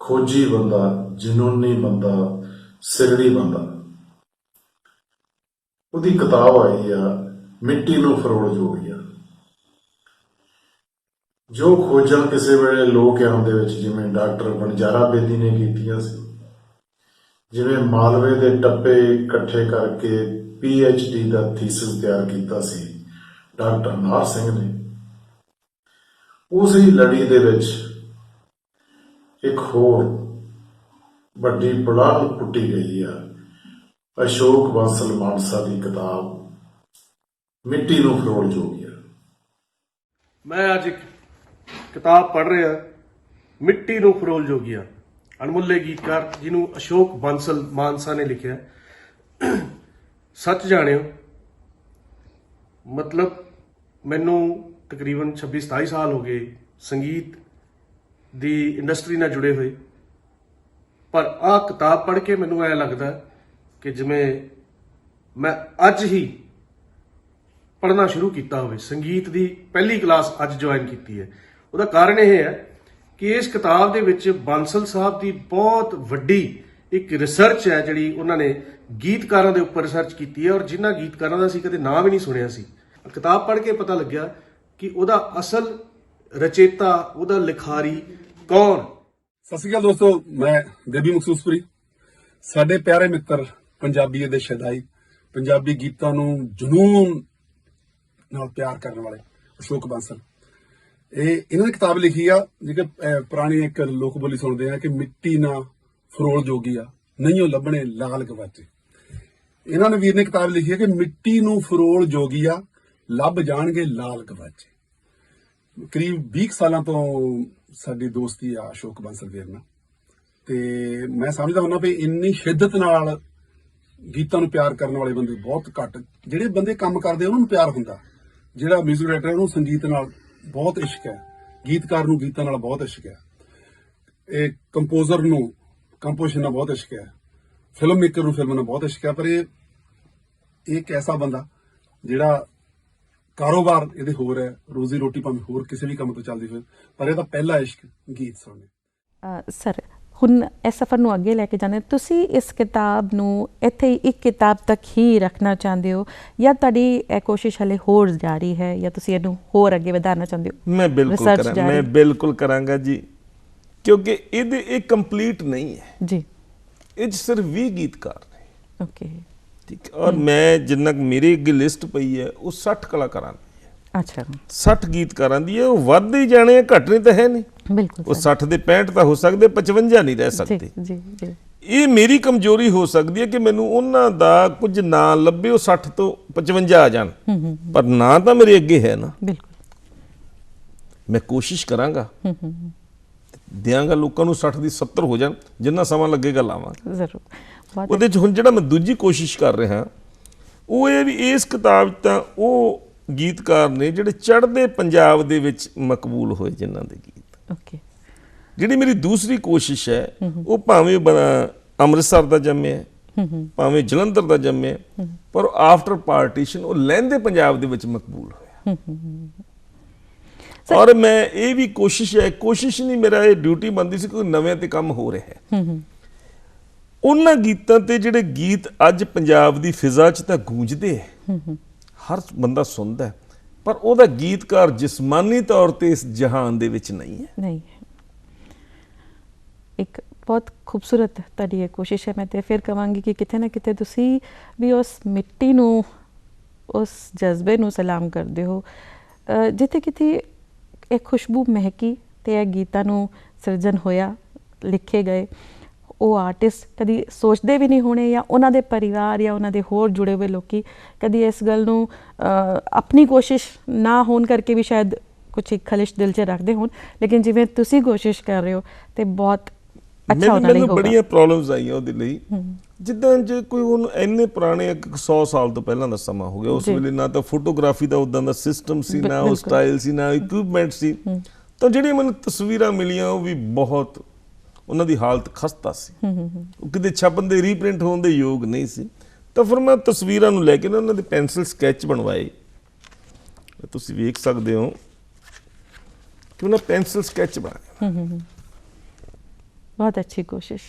ਖੋਜੀ ਬੰਦਾ, ਜਨੂਨੀ ਬੰਦਾ, ਸਿਰੜੀ ਬੰਦਾ। ਉਹਦੀ ਕਿਤਾਬ ਆਈ ਆ ਮਿੱਟੀ ਨੂੰ ਫਰੋਲ ਜੋਗੀਆ। ਜੋ ਖੋਜਾਂ ਕਿਸੇ ਵੇਲੇ ਲੋਕ ਆਉਣ ਦੇ ਵਿੱਚ, ਜਿਵੇਂ ਡਾਕਟਰ ਬਣਜਾਰਾ ਬੇਦੀ ਨੇ ਕੀਤੀਆਂ ਸੀ, ਜਿਵੇਂ ਮਾਲਵੇ ਦੇ ਟੱਪੇ ਇਕੱਠੇ ਕਰਕੇ PhD ਦਾ ਥੀਸਿਸ ਤਿਆਰ ਕੀਤਾ ਸੀ ਡਾਕਟਰ ਨਾਰ ਸਿੰਘ ਨੇ, ਉਸੇ ਲੜੀ ਦੇ ਵਿੱਚ ਇੱਕ ਹੋਰ ਵੱਡੀ ਪੜਾਲ ਪੁੱਟੀ ਗਈ ਆ ਅਸ਼ੋਕ ਬਾਂਸਲ ਮਾਨਸਾ ਦੀ ਕਿਤਾਬ ਮਿੱਟੀ ਨੂੰ ਫਰੋਲ ਜੋਗੀਆ। ਮੈਂ ਅੱਜ ਇੱਕ ਕਿਤਾਬ ਪੜ੍ਹ ਰਿਹਾ, ਮਿੱਟੀ ਨੂੰ ਫਰੋਲ ਜੋਗੀਆ, ਅਣਮੁੱਲੇ ਗੀਤਕਾਰ ਜਿਹਨੂੰ ਅਸ਼ੋਕ ਬਾਂਸਲ ਮਾਨਸਾ ਨੇ ਲਿਖਿਆ। ਸੱਚ ਜਾਣਿਓ, ਮਤਲਬ ਮੈਨੂੰ ਤਕਰੀਬਨ 26-27 ਸਾਲ ਹੋ ਗਏ ਸੰਗੀਤ ਦੀ ਇੰਡਸਟਰੀ ਨਾਲ ਜੁੜੇ ਹੋਏ, ਪਰ ਆਹ ਕਿਤਾਬ ਪੜ੍ਹ ਕੇ ਮੈਨੂੰ ਐਂ ਲੱਗਦਾ ਕਿ ਜਿਵੇਂ ਮੈਂ ਅੱਜ ਹੀ ਪੜ੍ਹਨਾ ਸ਼ੁਰੂ ਕੀਤਾ ਹੋਵੇ। ਸੰਗੀਤ ਦੀ ਪਹਿਲੀ ਕਲਾਸ ਅੱਜ ਜੁਆਇਨ ਕੀਤੀ ਹੈ। ਉਹਦਾ ਕਾਰਨ ਇਹ ਹੈ ਕਿ ਇਸ ਕਿਤਾਬ ਦੇ ਵਿੱਚ ਬਾਂਸਲ ਸਾਹਿਬ ਦੀ ਬਹੁਤ ਵੱਡੀ ਇੱਕ ਰਿਸਰਚ ਹੈ, ਜਿਹੜੀ ਉਹਨਾਂ ਨੇ ਗੀਤਕਾਰਾਂ ਦੇ ਉੱਪਰ ਰਿਸਰਚ ਕੀਤੀ ਹੈ, ਔਰ ਜਿਨ੍ਹਾਂ ਗੀਤਕਾਰਾਂ ਦਾ ਅਸੀਂ ਕਦੇ ਨਾਮ ਹੀ ਨਹੀਂ ਸੁਣਿਆ ਸੀ। ਕਿਤਾਬ ਪੜ੍ਹ ਕੇ ਪਤਾ ਲੱਗਿਆ ਕਿ ਉਹਦਾ ਅਸਲ ਰਚੇਤਾ, ਉਹਦਾ ਲਿਖਾਰੀ ਕੌਣ। ਸਤਿ ਸ਼੍ਰੀ ਅਕਾਲ ਦੋਸਤੋ, ਮੈਂ ਦੇਬੀ ਮਖਸੂਸਪੁਰੀ। ਸਾਡੇ ਪਿਆਰੇ ਮਿੱਤਰ, ਪੰਜਾਬੀਅਤ ਦੇ ਸ਼ਦਾਈ, ਪੰਜਾਬੀ ਗੀਤਾਂ ਨੂੰ ਜਨੂਨ ਨਾਲ ਪਿਆਰ ਕਰਨ ਵਾਲੇ ਅਸ਼ੋਕ ਬਾਂਸਲ, ਇਹਨਾਂ ਨੇ ਕਿਤਾਬ ਲਿਖੀ ਆ ਜਿਹੜੀ ਪੁਰਾਣੀ ਇੱਕ ਲੋਕ ਬੋਲੀ ਸੁਣਦੇ ਆ ਕਿ ਮਿੱਟੀ ਨਾ ਫਰੋਲ ਜੋਗੀ ਆ, ਨਹੀਂ ਉਹ ਲੱਭਣੇ ਲਾਲ ਗਵਾਚੇ। ਇਹਨਾਂ ਨੇ ਵੀਰ ਨੇ ਕਿਤਾਬ ਲਿਖੀ ਹੈ ਕਿ ਮਿੱਟੀ ਨੂੰ ਫਰੋਲ ਜੋਗੀ ਆ, ਲੱਭ ਜਾਣਗੇ ਲਾਲ ਗਵਾਚੇ। ਕਰੀਬ 20 ਸਾਲਾਂ ਤੋਂ ਸਾਡੀ ਦੋਸਤੀ ਆ ਅਸ਼ੋਕ ਬਾਂਸਲ ਵੀਰ ਨਾਲ, ਤੇ ਮੈਂ ਸਮਝਦਾ ਹੁੰਦਾ ਵੀ ਇੰਨੀ ਸ਼ਿੱਦਤ ਨਾਲ ਗੀਤਾਂ ਨੂੰ ਪਿਆਰ ਕਰਨ ਵਾਲੇ ਬੰਦੇ ਬਹੁਤ ਘੱਟ। ਜਿਹੜੇ ਬੰਦੇ ਕੰਮ ਕਰਦੇ ਉਹਨਾਂ ਨੂੰ ਪਿਆਰ ਹੁੰਦਾ, ਜਿਹੜਾ ਮਿਊਜ਼ਿਕ ਡਾਇਰੈਕਟਰ ਉਹਨੂੰ ਸੰਗੀਤ ਨਾਲ ਬਹੁਤ ਇਸ਼ਕ ਹੈ, ਗੀਤਕਾਰ ਨੂੰ ਗੀਤਾਂ ਨਾਲ ਬਹੁਤ ਇਸ਼ਕ ਹੈ, ਇਹ ਕੰਪੋਜ਼ਰ ਨੂੰ ਕੰਪੋਜੀਸ਼ਨ ਨਾਲ ਬਹੁਤ ਇਸ਼ਕ ਹੈ, ਫਿਲਮ ਮੇਕਰ ਨੂੰ ਫਿਲਮ ਨਾਲ ਬਹੁਤ ਇਸ਼ਕ ਹੈ। ਪਰ ਇਹ ਇੱਕ ਐਸਾ ਬੰਦਾ ਜਿਹੜਾ ਕਾਰੋਬਾਰ ਇਹਦੇ ਹੋਰ ਹੈ, ਰੋਜ਼ੀ ਰੋਟੀ ਭਾਵੇਂ ਹੋਰ ਕਿਸੇ ਵੀ ਕੰਮ ਤੋਂ ਚੱਲਦੀ ਹੋਵੇ, ਪਰ ਇਹਦਾ ਪਹਿਲਾ ਇਸ਼ਕ ਗੀਤ ਸੁਣਨੇ। ਸਰ, ਹੁਣ ਇਸ ਸਫ਼ਰ ਨੂੰ ਅੱਗੇ ਲੈ ਕੇ ਜਾਂਦੇ, ਤੁਸੀਂ ਇਸ ਕਿਤਾਬ ਨੂੰ ਇੱਥੇ ਇੱਕ ਕਿਤਾਬ ਤੱਕ ਹੀ ਰੱਖਣਾ ਚਾਹੁੰਦੇ ਹੋ, ਜਾਂ ਤੁਹਾਡੀ ਇਹ ਕੋਸ਼ਿਸ਼ ਹਲੇ ਹੋਰ ਜਾਰੀ ਹੈ, ਜਾਂ ਤੁਸੀਂ ਇਹਨੂੰ ਹੋਰ ਅੱਗੇ ਵਧਾਉਣਾ ਚਾਹੁੰਦੇ ਹੋ? ਮੈਂ ਬਿਲਕੁਲ ਕਰਾਂਗਾ ਜੀ, ਕਿਉਂਕਿ ਇਹ ਕੰਪਲੀਟ ਨਹੀਂ ਹੈ ਜੀ। ਇਹ 'ਚ ਸਿਰਫ 20 ਗੀਤਕਾਰ ਨੇ। ਓਕੇ, ਠੀਕ। ਔਰ ਮੈਂ ਜਿੰਨਾ ਮੇਰੀ ਅੱਗੇ ਲਿਸਟ ਪਈ ਹੈ ਉਹ 60 ਕਲਾਕਾਰਾਂ ਦੀ ਹੈ। ਅੱਛਾ, 60 ਗੀਤਕਾਰਾਂ ਦੀ ਹੈ। ਉਹ ਵੱਧ ਹੀ ਜਾਣੇ, ਘਟਣੇ ਤਾਂ ਹੈ ਨਹੀਂ। ਬਿਲਕੁਲ ਉਹ 60 ਦੇ 65 ਤਾਂ ਹੋ ਸਕਦੇ, 55 ਨਹੀਂ ਰਹਿ ਸਕਦੇ। ਜੀ ਜੀ। ਇਹ ਮੇਰੀ ਕਮਜ਼ੋਰੀ ਹੋ ਸਕਦੀ ਹੈ ਕਿ ਮੈਨੂੰ ਉਹਨਾਂ ਦਾ ਕੁਝ ਨਾ ਲੱਭੇ, ਉਹ 60 ਤੋਂ 55 ਆ ਜਾਣ, ਪਰ ਨਾ ਤਾਂ ਮੇਰੇ ਅੱਗੇ ਹੈ ਨਾ। ਬਿਲਕੁਲ। ਮੈਂ ਕੋਸ਼ਿਸ਼ ਕਰਾਂਗਾ, ਦਿਆਂਗਾ ਲੋਕਾਂ ਨੂੰ 60 ਦੀ 70 ਹੋ ਜਾਣ, ਜਿੰਨਾ ਸਮਾਂ ਲੱਗੇਗਾ ਲਾਵਾਂਗਾ ਜ਼ਰੂਰ। ਬਹੁਤ ਉਹਦੇ 'ਚ। ਹੁਣ ਜਿਹੜਾ ਮੈਂ ਦੂਜੀ ਕੋਸ਼ਿਸ਼ ਕਰ ਰਿਹਾ ਉਹ ਇਹ ਵੀ ਇਸ ਕਿਤਾਬ 'ਚ ਤਾਂ ਉਹ ਗੀਤਕਾਰ ਨੇ ਜਿਹੜੇ ਚੜ੍ਹਦੇ ਪੰਜਾਬ ਦੇ ਵਿੱਚ ਮਕਬੂਲ ਹੋਏ, ਜਿਨ੍ਹਾਂ ਦੇ ਗੀਤ। ਓਕੇ। ਜਿਹੜੀ ਮੇਰੀ ਦੂਸਰੀ ਕੋਸ਼ਿਸ਼ ਹੈ ਉਹ ਭਾਵੇਂ ਅੰਮ੍ਰਿਤਸਰ ਦਾ ਜੰਮਿਆ, ਭਾਵੇਂ ਜਲੰਧਰ ਦਾ ਜੰਮਿਆ, ਪਰ ਆਫਟਰ ਪਾਰਟੀਸ਼ਨ ਉਹ ਲਹਿੰਦੇ ਪੰਜਾਬ ਦੇ ਵਿੱਚ ਮਕਬੂਲ ਹੋਇਆ। ਔਰ ਮੈਂ ਇਹ ਵੀ ਕੋਸ਼ਿਸ਼ ਨਹੀਂ, ਮੇਰਾ ਇਹ ਡਿਊਟੀ ਬਣਦੀ ਸੀ, ਕੋਈ ਨਵੇਂ ਤੇ ਕੰਮ ਹੋ ਰਿਹਾ ਹੈ। ਉਹਨਾਂ ਗੀਤਾਂ ਤੇ ਜਿਹੜੇ ਗੀਤ ਅੱਜ ਪੰਜਾਬ ਦੀ ਫਿਜ਼ਾ 'ਚ ਤਾਂ ਗੂੰਜਦੇ ਹੈ, ਹਰ ਬੰਦਾ ਸੁਣਦਾ ਹੈ, ਪਰ ਉਹਦਾ ਗੀਤਕਾਰ ਜਿਸਮਾਨੀ ਤੌਰ ਤੇ ਇਸ ਜਹਾਨ ਦੇ ਵਿੱਚ ਨਹੀਂ ਹੈ। ਨਹੀਂ। ਇੱਕ ਬਹੁਤ ਖੂਬਸੂਰਤ ਤੁਹਾਡੀ ਇਹ ਕੋਸ਼ਿਸ਼ ਹੈ। ਮੈਂ ਤੇ ਫਿਰ ਕਹਾਂਗੀ ਕਿ ਕਿਤੇ ਨਾ ਕਿਤੇ ਤੁਸੀਂ ਵੀ ਉਸ ਮਿੱਟੀ ਨੂੰ, ਉਸ ਜਜ਼ਬੇ ਨੂੰ ਸਲਾਮ ਕਰਦੇ ਹੋ ਜਿੱਥੇ ਕਿਤੇ ਇਹ ਖੁਸ਼ਬੂ ਮਹਿਕੀ ਤੇ ਇਹ ਗੀਤਾਂ ਨੂੰ ਸਿਰਜਣ ਹੋਇਆ, ਲਿਖੇ ਗਏ। ਉਹ ਆਰਟਿਸਟ ਕਦੀ ਸੋਚਦੇ ਵੀ ਨਹੀਂ ਹੋਣੇ, ਜਾਂ ਉਹਨਾਂ ਦੇ ਪਰਿਵਾਰ ਜਾਂ ਉਹਨਾਂ ਦੇ ਹੋਰ ਜੁੜੇ ਹੋਏ ਲੋਕੀ ਕਦੀ ਇਸ ਗੱਲ ਨੂੰ ਆਪਣੀ ਕੋਸ਼ਿਸ਼ ਨਾ ਹੋਣ ਕਰਕੇ ਵੀ ਸ਼ਾਇਦ ਕੁਛ ਇੱਕ ਖਲਿਸ਼ ਦਿਲ 'ਚ ਰੱਖਦੇ ਹੋਣ, ਲੇਕਿਨ ਜਿਵੇਂ ਤੁਸੀਂ ਕੋਸ਼ਿਸ਼ ਕਰ ਰਹੇ ਹੋ ਤੇ ਬਹੁਤ ਅੱਛਾ ਉਹਨਾਂ ਲਈ ਹੋਗਾ। ਬੜੀਆਂ ਪ੍ਰੋਬਲਮਸ ਆਈਆਂ ਉਹਦੇ ਲਈ, ਜਿੱਦਾਂ ਜੇ ਕੋਈ ਉਹਨੂੰ ਇੰਨੇ ਪੁਰਾਣੇ 100 ਸਾਲ ਤੋਂ ਪਹਿਲਾਂ ਦਾ ਸਮਾਂ ਹੋ ਗਿਆ, ਉਸ ਵੇਲੇ ਨਾ ਤਾਂ ਫੋਟੋਗ੍ਰਾਫੀ ਦਾ ਉਦਾਂ ਦਾ ਸਿਸਟਮ ਸੀ, ਨਾ ਉਹ ਸਟਾਈਲ ਸੀ, ਨਾ ਇਕਵਿਪਮੈਂਟ ਸੀ, ਤਾਂ ਜਿਹੜੀਆਂ ਮੈਨੂੰ ਤਸਵੀਰਾਂ ਮਿਲੀਆਂ ਉਹ ਵੀ ਬਹੁਤ, ਉਹਨਾਂ ਦੀ ਹਾਲਤ ਖਸਤਾ ਸੀ, ਉਹ ਕਿਤੇ ਛਪਣ ਦੇ ਰੀਪ੍ਰਿੰਟ ਹੋਣ ਦੇ ਯੋਗ ਨਹੀਂ ਸੀ। ਤਾਂ ਫਿਰ ਮੈਂ ਤਸਵੀਰਾਂ ਨੂੰ ਲੈ ਕੇ ਨਾ ਉਹਨਾਂ ਦੇ ਪੈਨਸਿਲ ਸਕੈਚ ਬਣਵਾਏ, ਤੁਸੀਂ ਵੇਖ ਸਕਦੇ ਹੋ ਕਿ ਉਹਨਾਂ ਪੈਨਸਿਲ ਸਕੈਚ ਬਣਾਏ। ਬਹੁਤ ਅੱਛੀ ਕੋਸ਼ਿਸ਼,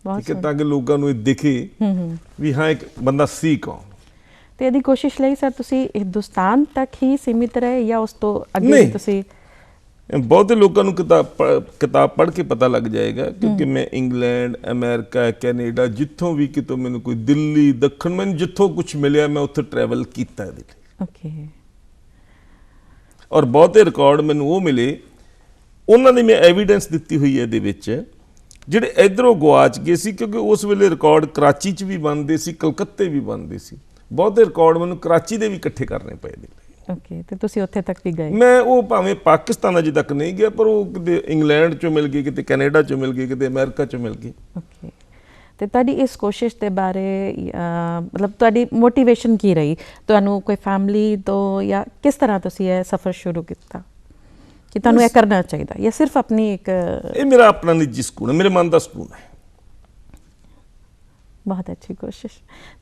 ਬਹੁਤ ਤਾਂ ਕਿ ਲੋਕਾਂ ਨੂੰ ਇਹ ਦਿਖੇ ਵੀ ਹਾਂ ਇੱਕ ਬੰਦਾ ਸੀ ਕੌਣ। ਤੇ ਇਹਦੀ ਕੋਸ਼ਿਸ਼ ਲਈ ਸਰ ਤੁਸੀਂ ਹਿੰਦੁਸਤਾਨ ਤੱਕ ਹੀ ਸੀਮਿਤ ਰਹੇ ਜਾਂ ਉਸ ਤੋਂ ਅੱਗੇ ਵੀ ਤੁਸੀਂ? ਬਹੁਤੇ ਲੋਕਾਂ ਨੂੰ ਕਿਤਾਬ ਪੜ੍ਹ ਕੇ ਪਤਾ ਲੱਗ ਜਾਏਗਾ, ਕਿਉਂਕਿ ਮੈਂ ਇੰਗਲੈਂਡ, ਅਮਰੀਕਾ, ਕੈਨੇਡਾ, ਜਿੱਥੋਂ ਵੀ ਕਿਤੋਂ ਮੈਨੂੰ ਕੋਈ, ਦਿੱਲੀ, ਦੱਖਣ, ਮੈਨੂੰ ਜਿੱਥੋਂ ਕੁਝ ਮਿਲਿਆ ਮੈਂ ਉੱਥੇ ਟਰੈਵਲ ਕੀਤਾ ਇਹਦੇ ਲਈ। ਓਕੇ। ਔਰ ਬਹੁਤੇ ਰਿਕਾਰਡ ਮੈਨੂੰ ਉਹ ਮਿਲੇ, ਉਹਨਾਂ ਦੀ ਮੈਂ ਐਵੀਡੈਂਸ ਦਿੱਤੀ ਹੋਈ ਹੈ ਇਹਦੇ ਵਿੱਚ, ਜਿਹੜੇ ਇੱਧਰੋਂ ਗੁਆਚ ਗਏ ਸੀ, ਕਿਉਂਕਿ ਉਸ ਵੇਲੇ ਰਿਕਾਰਡ ਕਰਾਚੀ 'ਚ ਵੀ ਬਣਦੇ ਸੀ, ਕਲਕੱਤੇ ਵੀ ਬਣਦੇ ਸੀ। ਬਹੁਤੇ ਰਿਕਾਰਡ ਮੈਨੂੰ ਕਰਾਚੀ ਦੇ ਵੀ ਇਕੱਠੇ ਕਰਨੇ ਪਏ ਇਹਦੇ ਲਈ। ਓਕੇ। ਤੇ ਤੁਸੀਂ ਉੱਥੇ ਤੱਕ ਵੀ ਗਏ? ਮੈਂ ਉਹ ਭਾਵੇਂ ਪਾਕਿਸਤਾਨ ਅਜੇ ਤੱਕ ਨਹੀਂ ਗਿਆ, ਪਰ ਉਹ ਕਿਤੇ ਇੰਗਲੈਂਡ 'ਚੋਂ ਮਿਲ ਗਏ, ਕਿਤੇ ਕੈਨੇਡਾ 'ਚੋਂ ਮਿਲ ਗਏ, ਕਿਤੇ ਅਮਰੀਕਾ 'ਚੋਂ ਮਿਲ ਗਏ। ਓਕੇ। ਤੇ ਤੁਹਾਡੀ ਇਸ ਕੋਸ਼ਿਸ਼ ਦੇ ਬਾਰੇ ਮਤਲਬ ਤੁਹਾਡੀ ਮੋਟੀਵੇਸ਼ਨ ਕੀ ਰਹੀ? ਤੁਹਾਨੂੰ ਕੋਈ ਫੈਮਿਲੀ ਤੋਂ ਜਾਂ ਕਿਸ ਤਰ੍ਹਾਂ ਤੁਸੀਂ ਇਹ ਸਫ਼ਰ ਸ਼ੁਰੂ ਕੀਤਾ ਕਿ ਤੁਹਾਨੂੰ ਇਹ ਕਰਨਾ ਚਾਹੀਦਾ, ਜਾਂ ਸਿਰਫ ਆਪਣੀ ਇੱਕ? ਇਹ ਮੇਰਾ ਆਪਣਾ ਨਿੱਜੀ ਸਕੂਨ ਹੈ, ਮੇਰੇ ਮਨ ਦਾ ਸਕੂਨ ਹੈ। ਬਹੁਤ ਅੱਛੀ ਕੋਸ਼ਿਸ਼।